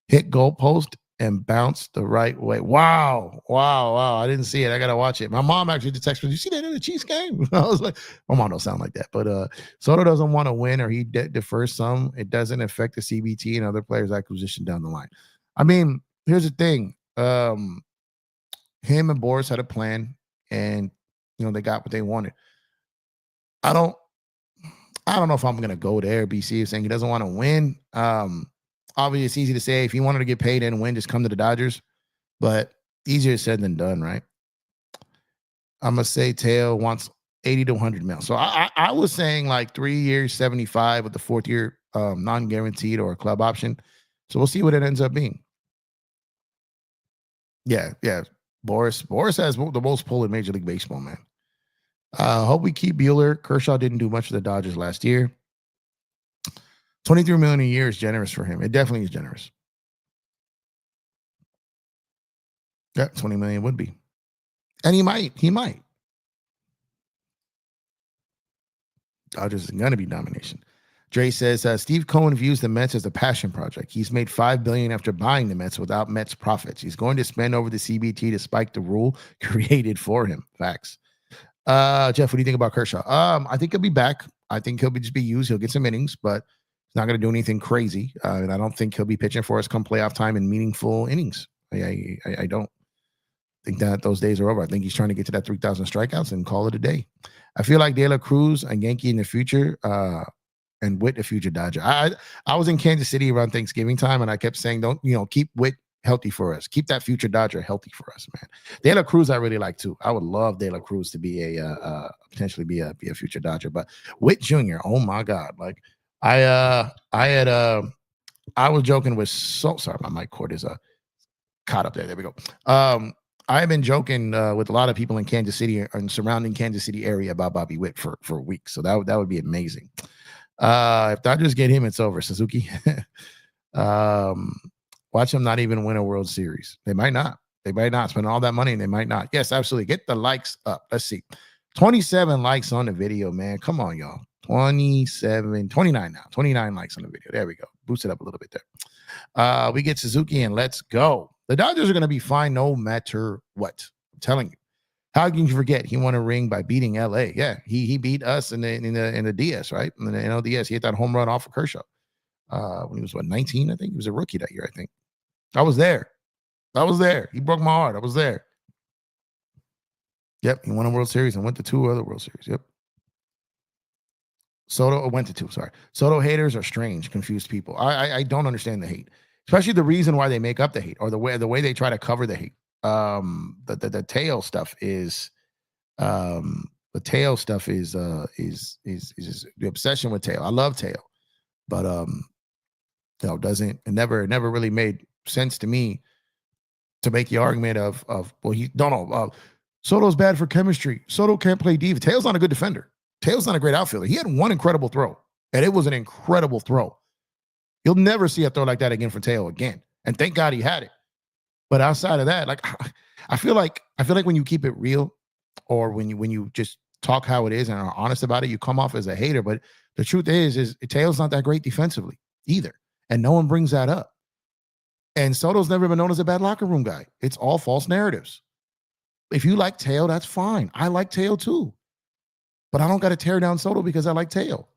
Hit goalpost and bounced the right way. Wow. I didn't see it. I gotta watch it. My mom actually texted me, "Did you see that in the Chiefs game?" I was like, my mom don't sound like that. But Soto doesn't want to win, or he defers some. It doesn't affect the CBT and other players' acquisition down the line. I mean, here's the thing. Him and Boris had a plan, and they got what they wanted. I don't know if I'm gonna go there. BC is saying he doesn't want to win. Obviously, it's easy to say if he wanted to get paid and win, just come to the Dodgers. But easier said than done, right? I'm gonna say Teo wants 80 to 100 mil. So I was saying like 3 years, 75 with the 4th year non-guaranteed or a club option. So we'll see what it ends up being. Yeah. Boris has the most pull in Major League Baseball, man. Hope we keep Bueller. Kershaw didn't do much for the Dodgers last year. $23 million a year is generous for him. It definitely is generous. Yeah, $20 million would be. And he might. Dodgers is going to be domination. Dre says, Steve Cohen views the Mets as a passion project. He's made $5 billion after buying the Mets without Mets profits. He's going to spend over the CBT to spike the rule created for him. Facts. Jeff, what do you think about Kershaw? I think he'll be back. I think he'll just be used. He'll get some innings, but he's not going to do anything crazy. And I don't think he'll be pitching for us come playoff time in meaningful innings. I don't think that those days are over. I think he's trying to get to that 3,000 strikeouts and call it a day. I feel like De La Cruz, a Yankee in the future, and Witt, a future Dodger. I was in Kansas City around Thanksgiving time, and I kept saying, don't, keep Witt healthy for us. Keep that future Dodger healthy for us, man. De La Cruz, I really like too. I would love De La Cruz to be potentially be a future Dodger. But Witt Jr., oh my God. Like I was joking with sorry, my mic cord is caught up there. There we go. I've been joking with a lot of people in Kansas City and surrounding Kansas City area about Bobby Witt for weeks. So that would be amazing. If Dodgers get him, it's over. Suzuki. Watch them not even win a World Series. They might not. Spend all that money and they might not. Yes, absolutely. Get the likes up. Let's see. 27 likes on the video, man. Come on, y'all. 29 now. 29 likes on the video. There we go. Boost it up a little bit there. We get Suzuki and let's go. The Dodgers are going to be fine no matter what. I'm telling you. How can you forget he won a ring by beating LA? Yeah, he beat us in the DS, right? In the NLDS. He hit that home run off of Kershaw. When he was 19, I think. He was a rookie that year, I think. I was there. He broke my heart. I was there. Yep, he won a World Series and went to 2 other World Series. Yep. Soto went to 2, sorry. Soto haters are strange, confused people. I don't understand the hate. Especially the reason why they make up the hate or the way they try to cover the hate. The tail stuff is the obsession with tail. I love tail, but it never really made sense to me to make the argument of Soto's bad for chemistry. Soto can't play defense. Tail's not a good defender. Tail's not a great outfielder. He had one incredible throw, and it was an incredible throw. You'll never see a throw like that again for Tail again. And thank God he had it. But outside of that, like I feel like when you keep it real, or when you just talk how it is and are honest about it, you come off as a hater. But the truth is Tail's not that great defensively either, and no one brings that up. And Soto's never been known as a bad locker room guy. It's all false narratives. If you like Tail, that's fine. I like Tail too, but I don't got to tear down Soto because I like Tail.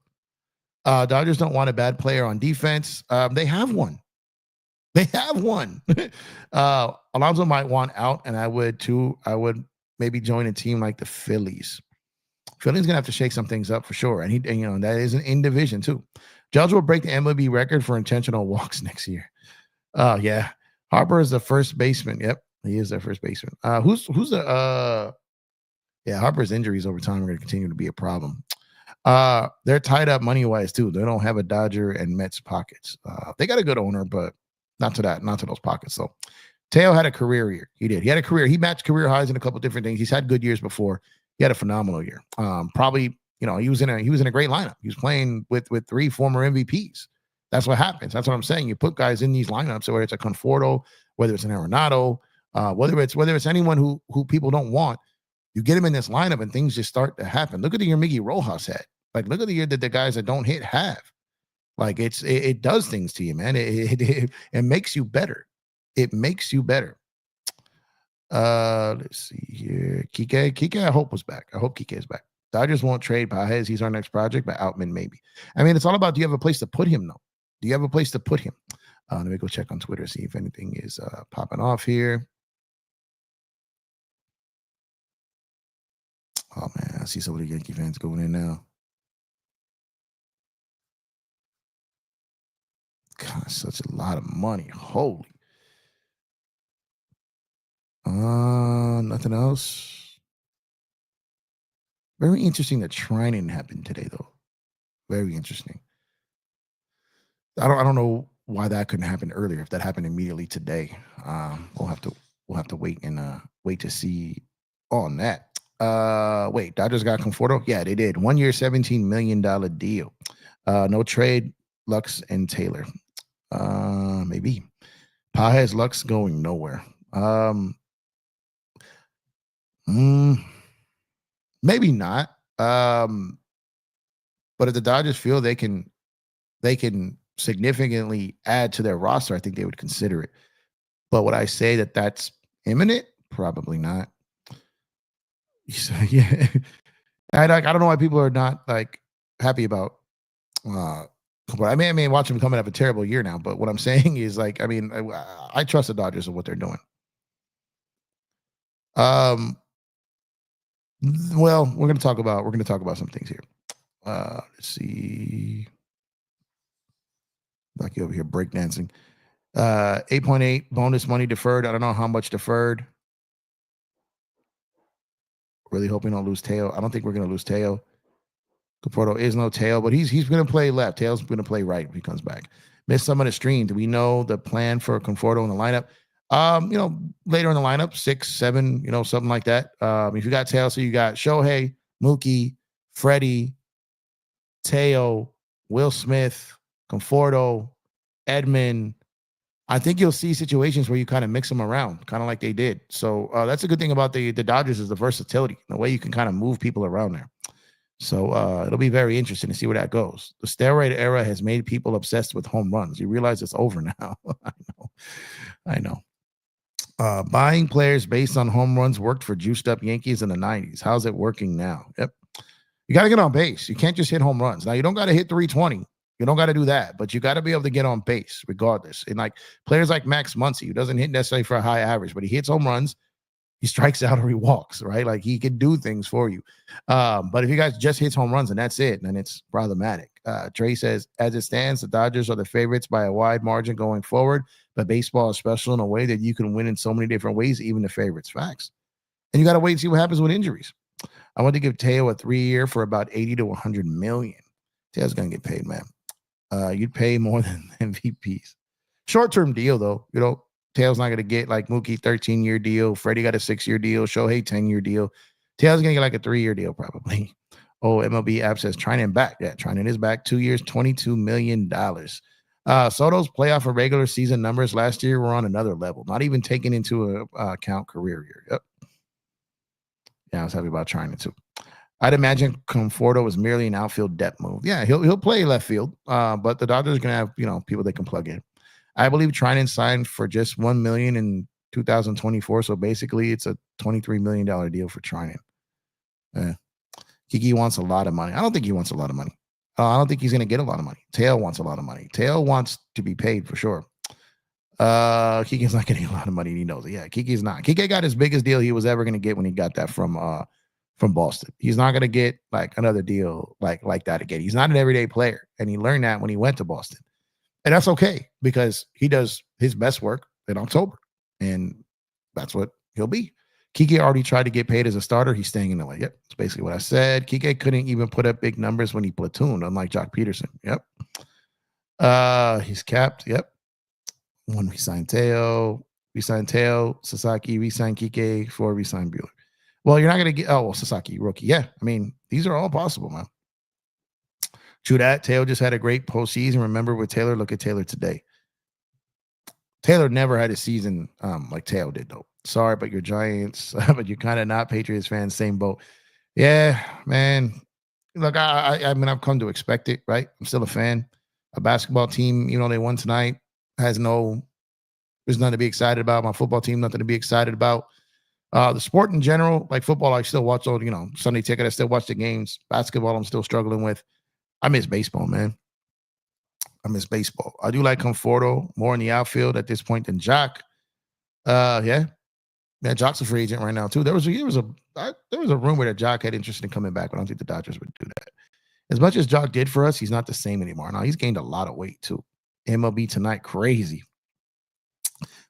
Dodgers don't want a bad player on defense. They have one. Alonso might want out, and I would too. I would maybe join a team like the Phillies. Phillies gonna have to shake some things up for sure, and that is an in division too. Judge will break the MLB record for intentional walks next year. Oh yeah, Harper is the first baseman. Yep, he is their first baseman. Who's the Harper's injuries over time are going to continue to be a problem. They're tied up money wise too. They don't have a Dodger and Mets pockets. They got a good owner, but not to those pockets. So Teo had a career year. He did. He had a career. He matched career highs in a couple different things. He's had good years before. He had a phenomenal year. Probably he was in a great lineup. He was playing with 3 former MVPs. That's what happens. That's what I'm saying. You put guys in these lineups, so whether it's a Conforto, whether it's an Arenado, whether it's anyone who people don't want, you get him in this lineup and things just start to happen. Look at the year Miggy Rojas had. Like, look at the year that the guys that don't hit have. Like, it does things to you, man. It makes you better. It makes you better. Let's see here. Kike, I hope was back. I hope Kike is back. Dodgers won't trade Pages. He's our next project, but Outman maybe. I mean, it's all about, do you have a place to put him, though? Do you have a place to put him? Let me go check on Twitter, see if anything is popping off here. Oh, man, I see some of the Yankee fans going in now. God, such a lot of money. Holy. Nothing else. Very interesting that Trinan happened today, though. Very interesting. I don't know why that couldn't happen earlier. If that happened immediately today, we'll have to wait and wait to see on that. Wait, Dodgers got Conforto? Yeah, they did. 1 year, $17 million deal. No trade, Lux and Taylor. Maybe. Pages, Lux going nowhere. Maybe not. But if the Dodgers feel they can significantly add to their roster, I think they would consider it. But would I say that that's imminent? Probably not. So, yeah, I don't know why people are not like happy about. I mean, watch them coming up a terrible year now. But what I'm saying is, like, I mean, I trust the Dodgers and what they're doing. Well, we're gonna talk about some things here. Let's see. Like you over here breakdancing. 8.8 bonus money deferred. I don't know how much deferred. Really hoping don't lose Teo. I don't think we're gonna lose Teo. Conforto is no Teo, but he's gonna play left. Teo's gonna play right when he comes back. Missed some of the stream. Do we know the plan for Conforto in the lineup? Later in the lineup, 6, 7, something like that. If you got Teo, so you got Shohei, Mookie, Freddie, Teo, Will Smith, Conforto, Edmund. I think you'll see situations where you kind of mix them around, kind of like they did. So that's a good thing about the Dodgers is the versatility, the way you can kind of move people around there. So it'll be very interesting to see where that goes. The steroid era has made people obsessed with home runs. You realize it's over now. I know. Buying players based on home runs worked for juiced up Yankees in the 90s. How's it working now? Yep. You got to get on base. You can't just hit home runs. Now, you don't got to hit 320. You don't got to do that, but you got to be able to get on base regardless. And like players like Max Muncy, who doesn't hit necessarily for a high average, but he hits home runs, he strikes out or he walks, right? Like he can do things for you. But if you guys just hits home runs and that's it, then it's problematic. Trey says, as it stands, the Dodgers are the favorites by a wide margin going forward, but baseball is special in a way that you can win in so many different ways, even the favorites. Facts. And you got to wait and see what happens with injuries. I want to give Teo a 3-year for about 80 to 100 million. Teo's going to get paid, man. You'd pay more than MVPs. Short-term deal, though. Teo's not going to get like Mookie 13-year deal. Freddie got a 6-year deal. Shohei 10-year deal. Teo's going to get like a 3-year deal probably. Oh, MLB app says Trinan back. Yeah, Trinan is back. 2 years, $22 million. Soto's playoff and regular season numbers last year were on another level, not even taking into account career year. Yep. Yeah, I was happy about Trinan too. I'd imagine Conforto was merely an outfield depth move. Yeah, he'll play left field, but the Dodgers are going to have people they can plug in. I believe Trinan signed for just $1 million in 2024, so basically it's a $23 million deal for Trinan. Kiki wants a lot of money. I don't think he wants a lot of money. I don't think he's going to get a lot of money. Teo wants a lot of money. Teo wants to be paid for sure. Kiki's not getting a lot of money, and he knows it. Yeah, Kiki's not. Kiki got his biggest deal he was ever going to get when he got that from Boston. He's not going to get like another deal like that again. He's not an everyday player, and he learned that when he went to Boston. And that's okay because he does his best work in October, and that's what he'll be. Kike already tried to get paid as a starter. He's staying in LA. Yep, that's basically what I said. Kike couldn't even put up big numbers when he platooned, unlike Jock Peterson. Yep. He's capped. Yep. We signed Teo, Sasaki, we signed Kike, 4 we signed Bueller. Well, you're not going to get, Sasaki, rookie. Yeah. I mean, these are all possible, man. True that. Taylor just had a great postseason. Remember with Taylor, look at Taylor today. Taylor never had a season like Taylor did, though. Sorry, but you're Giants, but you're kind of not Patriots fans, same boat. Yeah, man. Look, I mean, I've come to expect it, right? I'm still a fan. A basketball team, you know, they won tonight, there's nothing to be excited about. My football team, nothing to be excited about. The sport in general, like football, I still watch all, Sunday ticket. I still watch the games. Basketball, I'm still struggling with. I miss baseball, man. I miss baseball. I do like Conforto more in the outfield at this point than Jock. Yeah, Jock's a free agent right now too. There was a rumor that Jock had interest in coming back, but I don't think the Dodgers would do that. As much as Jock did for us, he's not the same anymore. Now he's gained a lot of weight too. MLB tonight, crazy.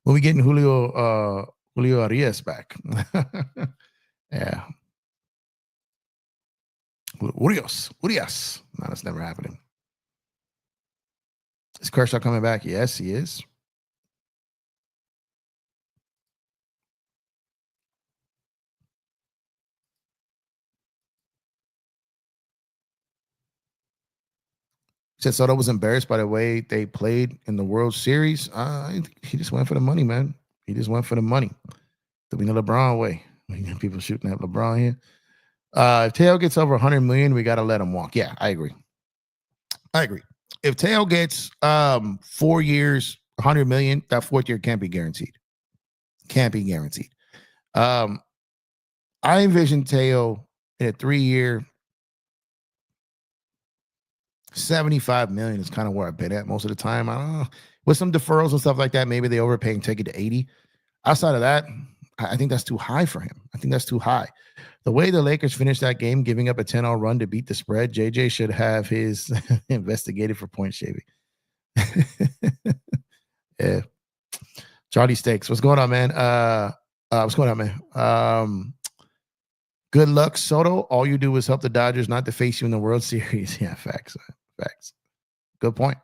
When we getting Julio Arias back, yeah. Urias. No, that's never happening. Is Kershaw coming back? Yes, he is. He said Soto was embarrassed by the way they played in the World Series. He just went for the money, man. He just went for the money. The LeBron way. We got people shooting at LeBron here. If Teo gets over 100 million, we got to let him walk. Yeah, I agree. If Teo gets 4 years, 100 million, that fourth year can't be guaranteed. I envision Teo in a 3-year, 75 million is kind of where I've been at most of the time. I don't know. With some deferrals and stuff like that, maybe they overpay and take it to 80. Outside of that, I think that's too high for him. I think that's too high. The way the Lakers finished that game, giving up a 10-0 run to beat the spread, JJ should have his investigated for point shaving. Yeah. Charlie Stakes. What's going on, man? Good luck, Soto. All you do is help the Dodgers not to face you in the World Series. Yeah, facts. Good point.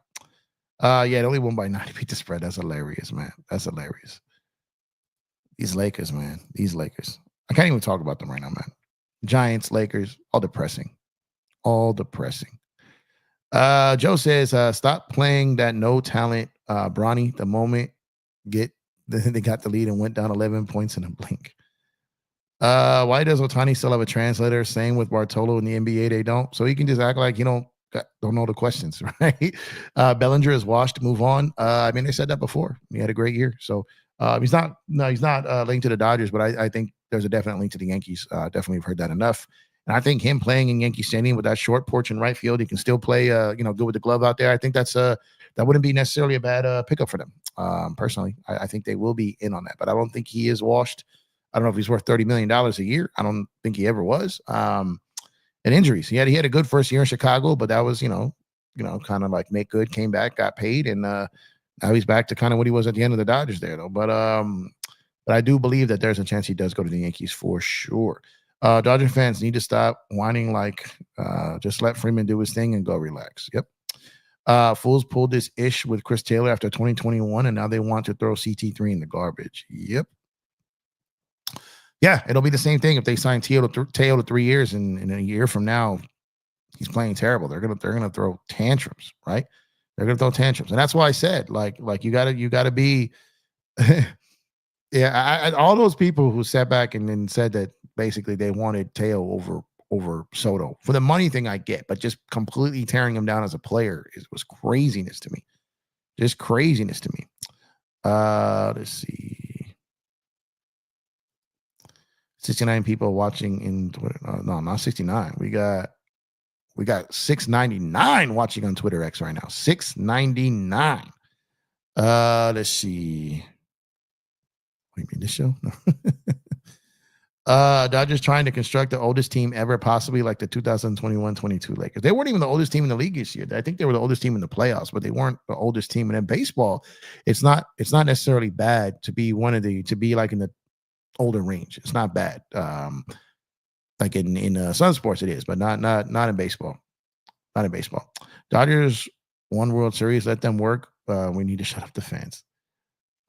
Yeah, they only won by 9 to beat the spread. That's hilarious, man. That's hilarious. These Lakers, man. These Lakers. I can't even talk about them right now, man. Giants, Lakers, all depressing. Joe says, stop playing that no talent Bronny the moment they got the lead and went down 11 points in a blink. Why does Ohtani still have a translator? Same with Bartolo in the NBA, they don't. So he can just act like don't know the questions, right? Bellinger is washed, move on. I mean, they said that before. He had a great year. So he's not linked to the Dodgers, but I think there's a definite link to the Yankees. Definitely have heard that enough. And I think him playing in Yankee Stadium with that short porch in right field, he can still play, good with the glove out there. I think that wouldn't be necessarily a bad pickup for them. Personally, I think they will be in on that, but I don't think he is washed. I don't know if he's worth $30 million a year. I don't think he ever was. And injuries. He had a good first year in Chicago, but that was, kind of like make good, came back, got paid, and now he's back to kind of what he was at the end of the Dodgers there, though. But I do believe that there's a chance he does go to the Yankees for sure. Dodger fans need to stop whining, just let Freeman do his thing and go relax. Yep. Fools pulled this ish with Chris Taylor after 2021, and now they want to throw CT3 in the garbage. Yep. Yeah, it'll be the same thing if they sign Teo to 3 years, and in a year from now, he's playing terrible. They're gonna throw tantrums, right? They're gonna throw tantrums, and that's why I said, like you gotta be. Yeah, all those people who sat back and then said that basically they wanted Teo over Soto for the money thing, I get, but just completely tearing him down as a player was craziness to me. Just craziness to me. Let's see. 69 people watching in Twitter. No, not 69. We got 699 watching on Twitter X right now. 699. Let's see. What do you mean, this show? No. Dodgers trying to construct the oldest team ever, possibly like the 2021-22 Lakers. They weren't even the oldest team in the league this year. I think they were the oldest team in the playoffs, but they weren't the oldest team. And in baseball, it's not necessarily bad to be like in the older range. It's not bad. Like in some sports it is, but not in baseball. Not in baseball. Dodgers won World Series. Let them work. We need to shut up the fans.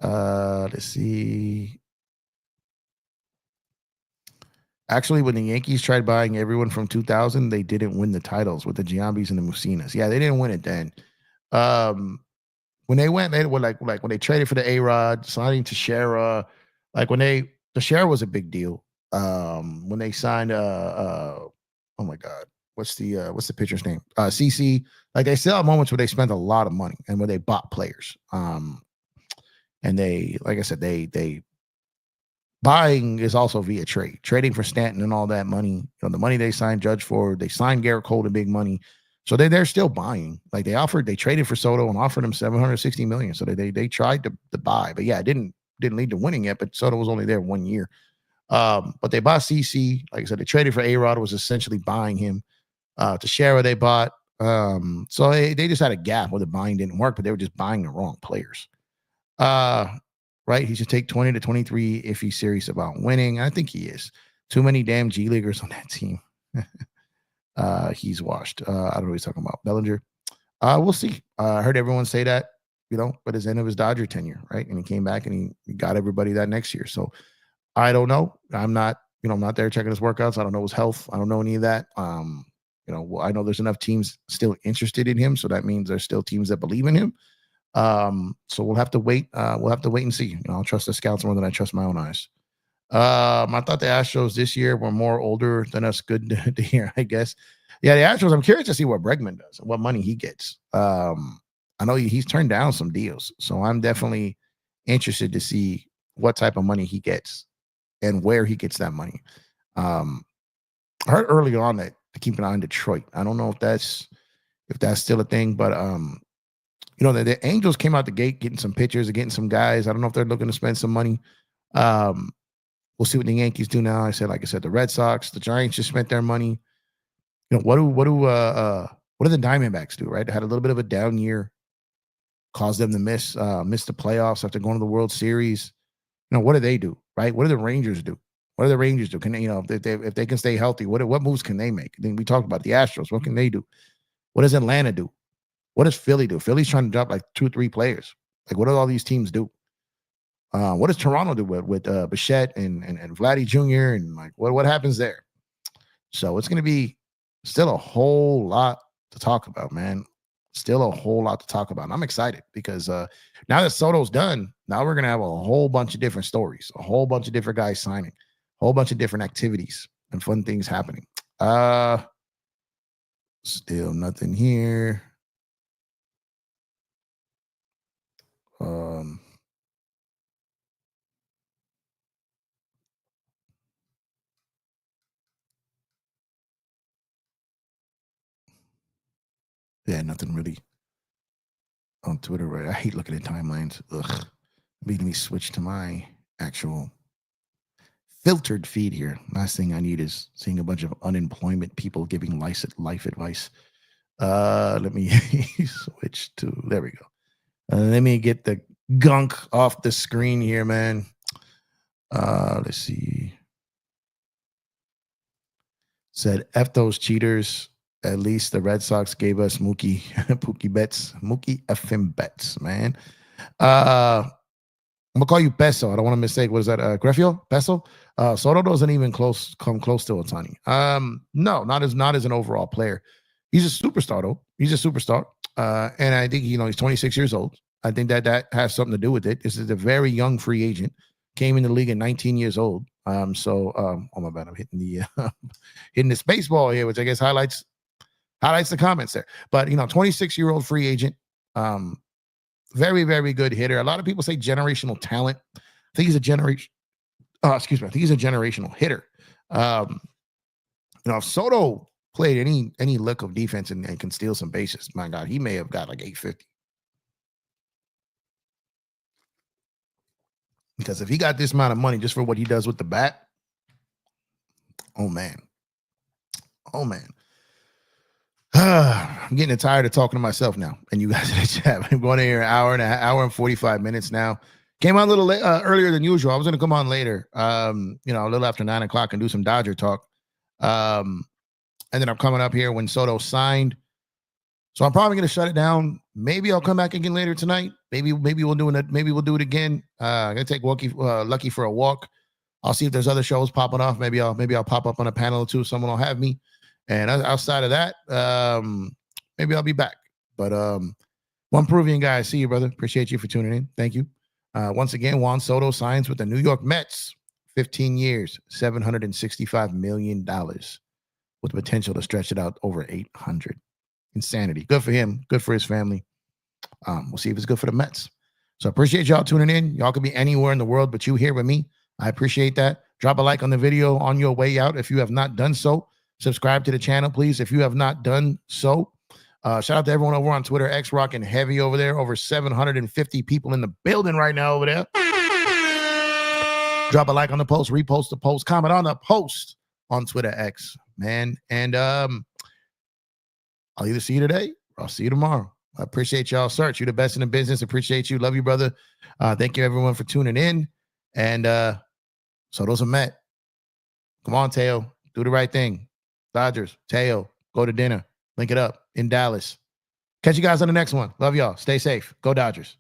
Let's see. Actually, when the Yankees tried buying everyone from 2000, they didn't win the titles with the Giambis and the Musinas. Yeah, they didn't win it then. When they went, they were like when they traded for the A-Rod, signing Teixeira, like Teixeira was a big deal. When they signed oh my God, what's the pitcher's name? CC. Like they still have moments where they spent a lot of money and where they bought players. And they, like I said, they buying is also via trade, trading for Stanton and all that money. You know, the money they signed Judge for, they signed Garrett Cole to big money. So they're still buying. Like they traded for Soto and offered him $760 million. So they tried to buy, but yeah, it didn't lead to winning yet. But Soto was only there 1 year. But they bought CC. Like I said, they traded for A-Rod, was essentially buying him. Teixeira they bought. So they just had a gap where the buying didn't work, but they were just buying the wrong players. Right? He should take 20 to 23 if he's serious about winning. I think he is. Too many damn G Leaguers on that team. He's washed. I don't know what he's talking about. Bellinger. We'll see. I heard everyone say that, at his end of his Dodger tenure, right? And he came back and he got everybody that next year. So I don't know. I'm not there checking his workouts. I don't know his health. I don't know any of that. I know there's enough teams still interested in him. So that means there's still teams that believe in him. So we'll have to wait. We'll have to wait and see. I'll trust the scouts more than I trust my own eyes. I thought the Astros this year were more older than us. Good to hear, I guess. Yeah, the Astros. I'm curious to see what Bregman does and what money he gets. I know he's turned down some deals, so I'm definitely interested to see what type of money he gets and where he gets that money. I heard early on that to keep an eye on Detroit. I don't know if that's still a thing, but the Angels came out the gate getting some pitchers, getting some guys. I don't know if they're looking to spend some money. We'll see what the Yankees do now. Like I said, the Red Sox, the Giants just spent their money. What do the Diamondbacks do? Right, they had a little bit of a down year, caused them to miss the playoffs after going to the World Series. What do they do? Right, what do the Rangers do? What do the Rangers do? Can they, if they can stay healthy, what moves can they make? Then we talked about the Astros. What can they do? What does Atlanta do? What does Philly do? Philly's trying to drop like 2 or 3 players. Like, what do all these teams do? What does Toronto do with Bichette and Vladdy Jr. and like what happens there? So it's going to be still a whole lot to talk about, man. Still a whole lot to talk about. And I'm excited because now that Soto's done, now we're going to have a whole bunch of different stories, a whole bunch of different guys signing, a whole bunch of different activities and fun things happening. Still nothing here. Yeah, nothing really on Twitter, right? I hate looking at timelines. Ugh. Making me switch to my actual filtered feed here. Last thing I need is seeing a bunch of unemployment people giving life advice. Let me switch to, there we go. Let me get the gunk off the screen here, man. Let's see. Said, F those cheaters. At least the Red Sox gave us Mookie effing bets, man. I'm gonna call you Peso. I don't want to mistake. What is that? Grefio? Peso? Soto doesn't even come close to Ohtani. No, not as an overall player. He's a superstar, though. He's a superstar. And I think he's 26 years old. I think that has something to do with it. This is a very young free agent. Came in the league at 19 years old. Oh my bad, I'm hitting the space ball here, which I guess highlights the comments there. But 26-year-old free agent, very, very good hitter. A lot of people say generational talent. I think he's a generation. I think he's a generational hitter. If Soto played any lick of defense and can steal some bases, my God, he may have got like 850. Because if he got this amount of money just for what he does with the bat, oh man. I'm getting tired of talking to myself now. And you guys in the chat. I'm going here an hour and 45 minutes now. Came on a little earlier than usual. I was going to come on later, a little after 9 o'clock and do some Dodger talk. And then I'm coming up here when Soto signed. So I'm probably going to shut it down. Maybe I'll come back again later tonight. Maybe we'll do it. Maybe we'll do it again. I'm going to take Lucky for a walk. I'll see if there's other shows popping off. Maybe I'll pop up on a panel or two. Someone will have me. And outside of that, maybe I'll be back. But one Peruvian guy, I see you, brother. Appreciate you for tuning in. Thank you. Once again, Juan Soto signs with the New York Mets, 15 years, $765 million, with potential to stretch it out over 800. Insanity. Good for him. Good for his family. We'll see if it's good for the Mets. So I appreciate y'all tuning in. Y'all could be anywhere in the world, but you here with me. I appreciate that. Drop a like on the video on your way out if you have not done so. Subscribe to the channel, please, if you have not done so. Shout out to everyone over on Twitter. X rocking heavy over there. Over 750 people in the building right now over there. Drop a like on the post, repost the post, comment on the post on Twitter X, man. And I'll either see you today or I'll see you tomorrow. I appreciate y'all. Search, you're the best in the business. Appreciate you. Love you, brother. Thank you, everyone, for tuning in. And Soto's a Met. Come on, Teo. Do the right thing. Dodgers, Teo, go to dinner. Link it up in Dallas. Catch you guys on the next one. Love y'all. Stay safe. Go Dodgers.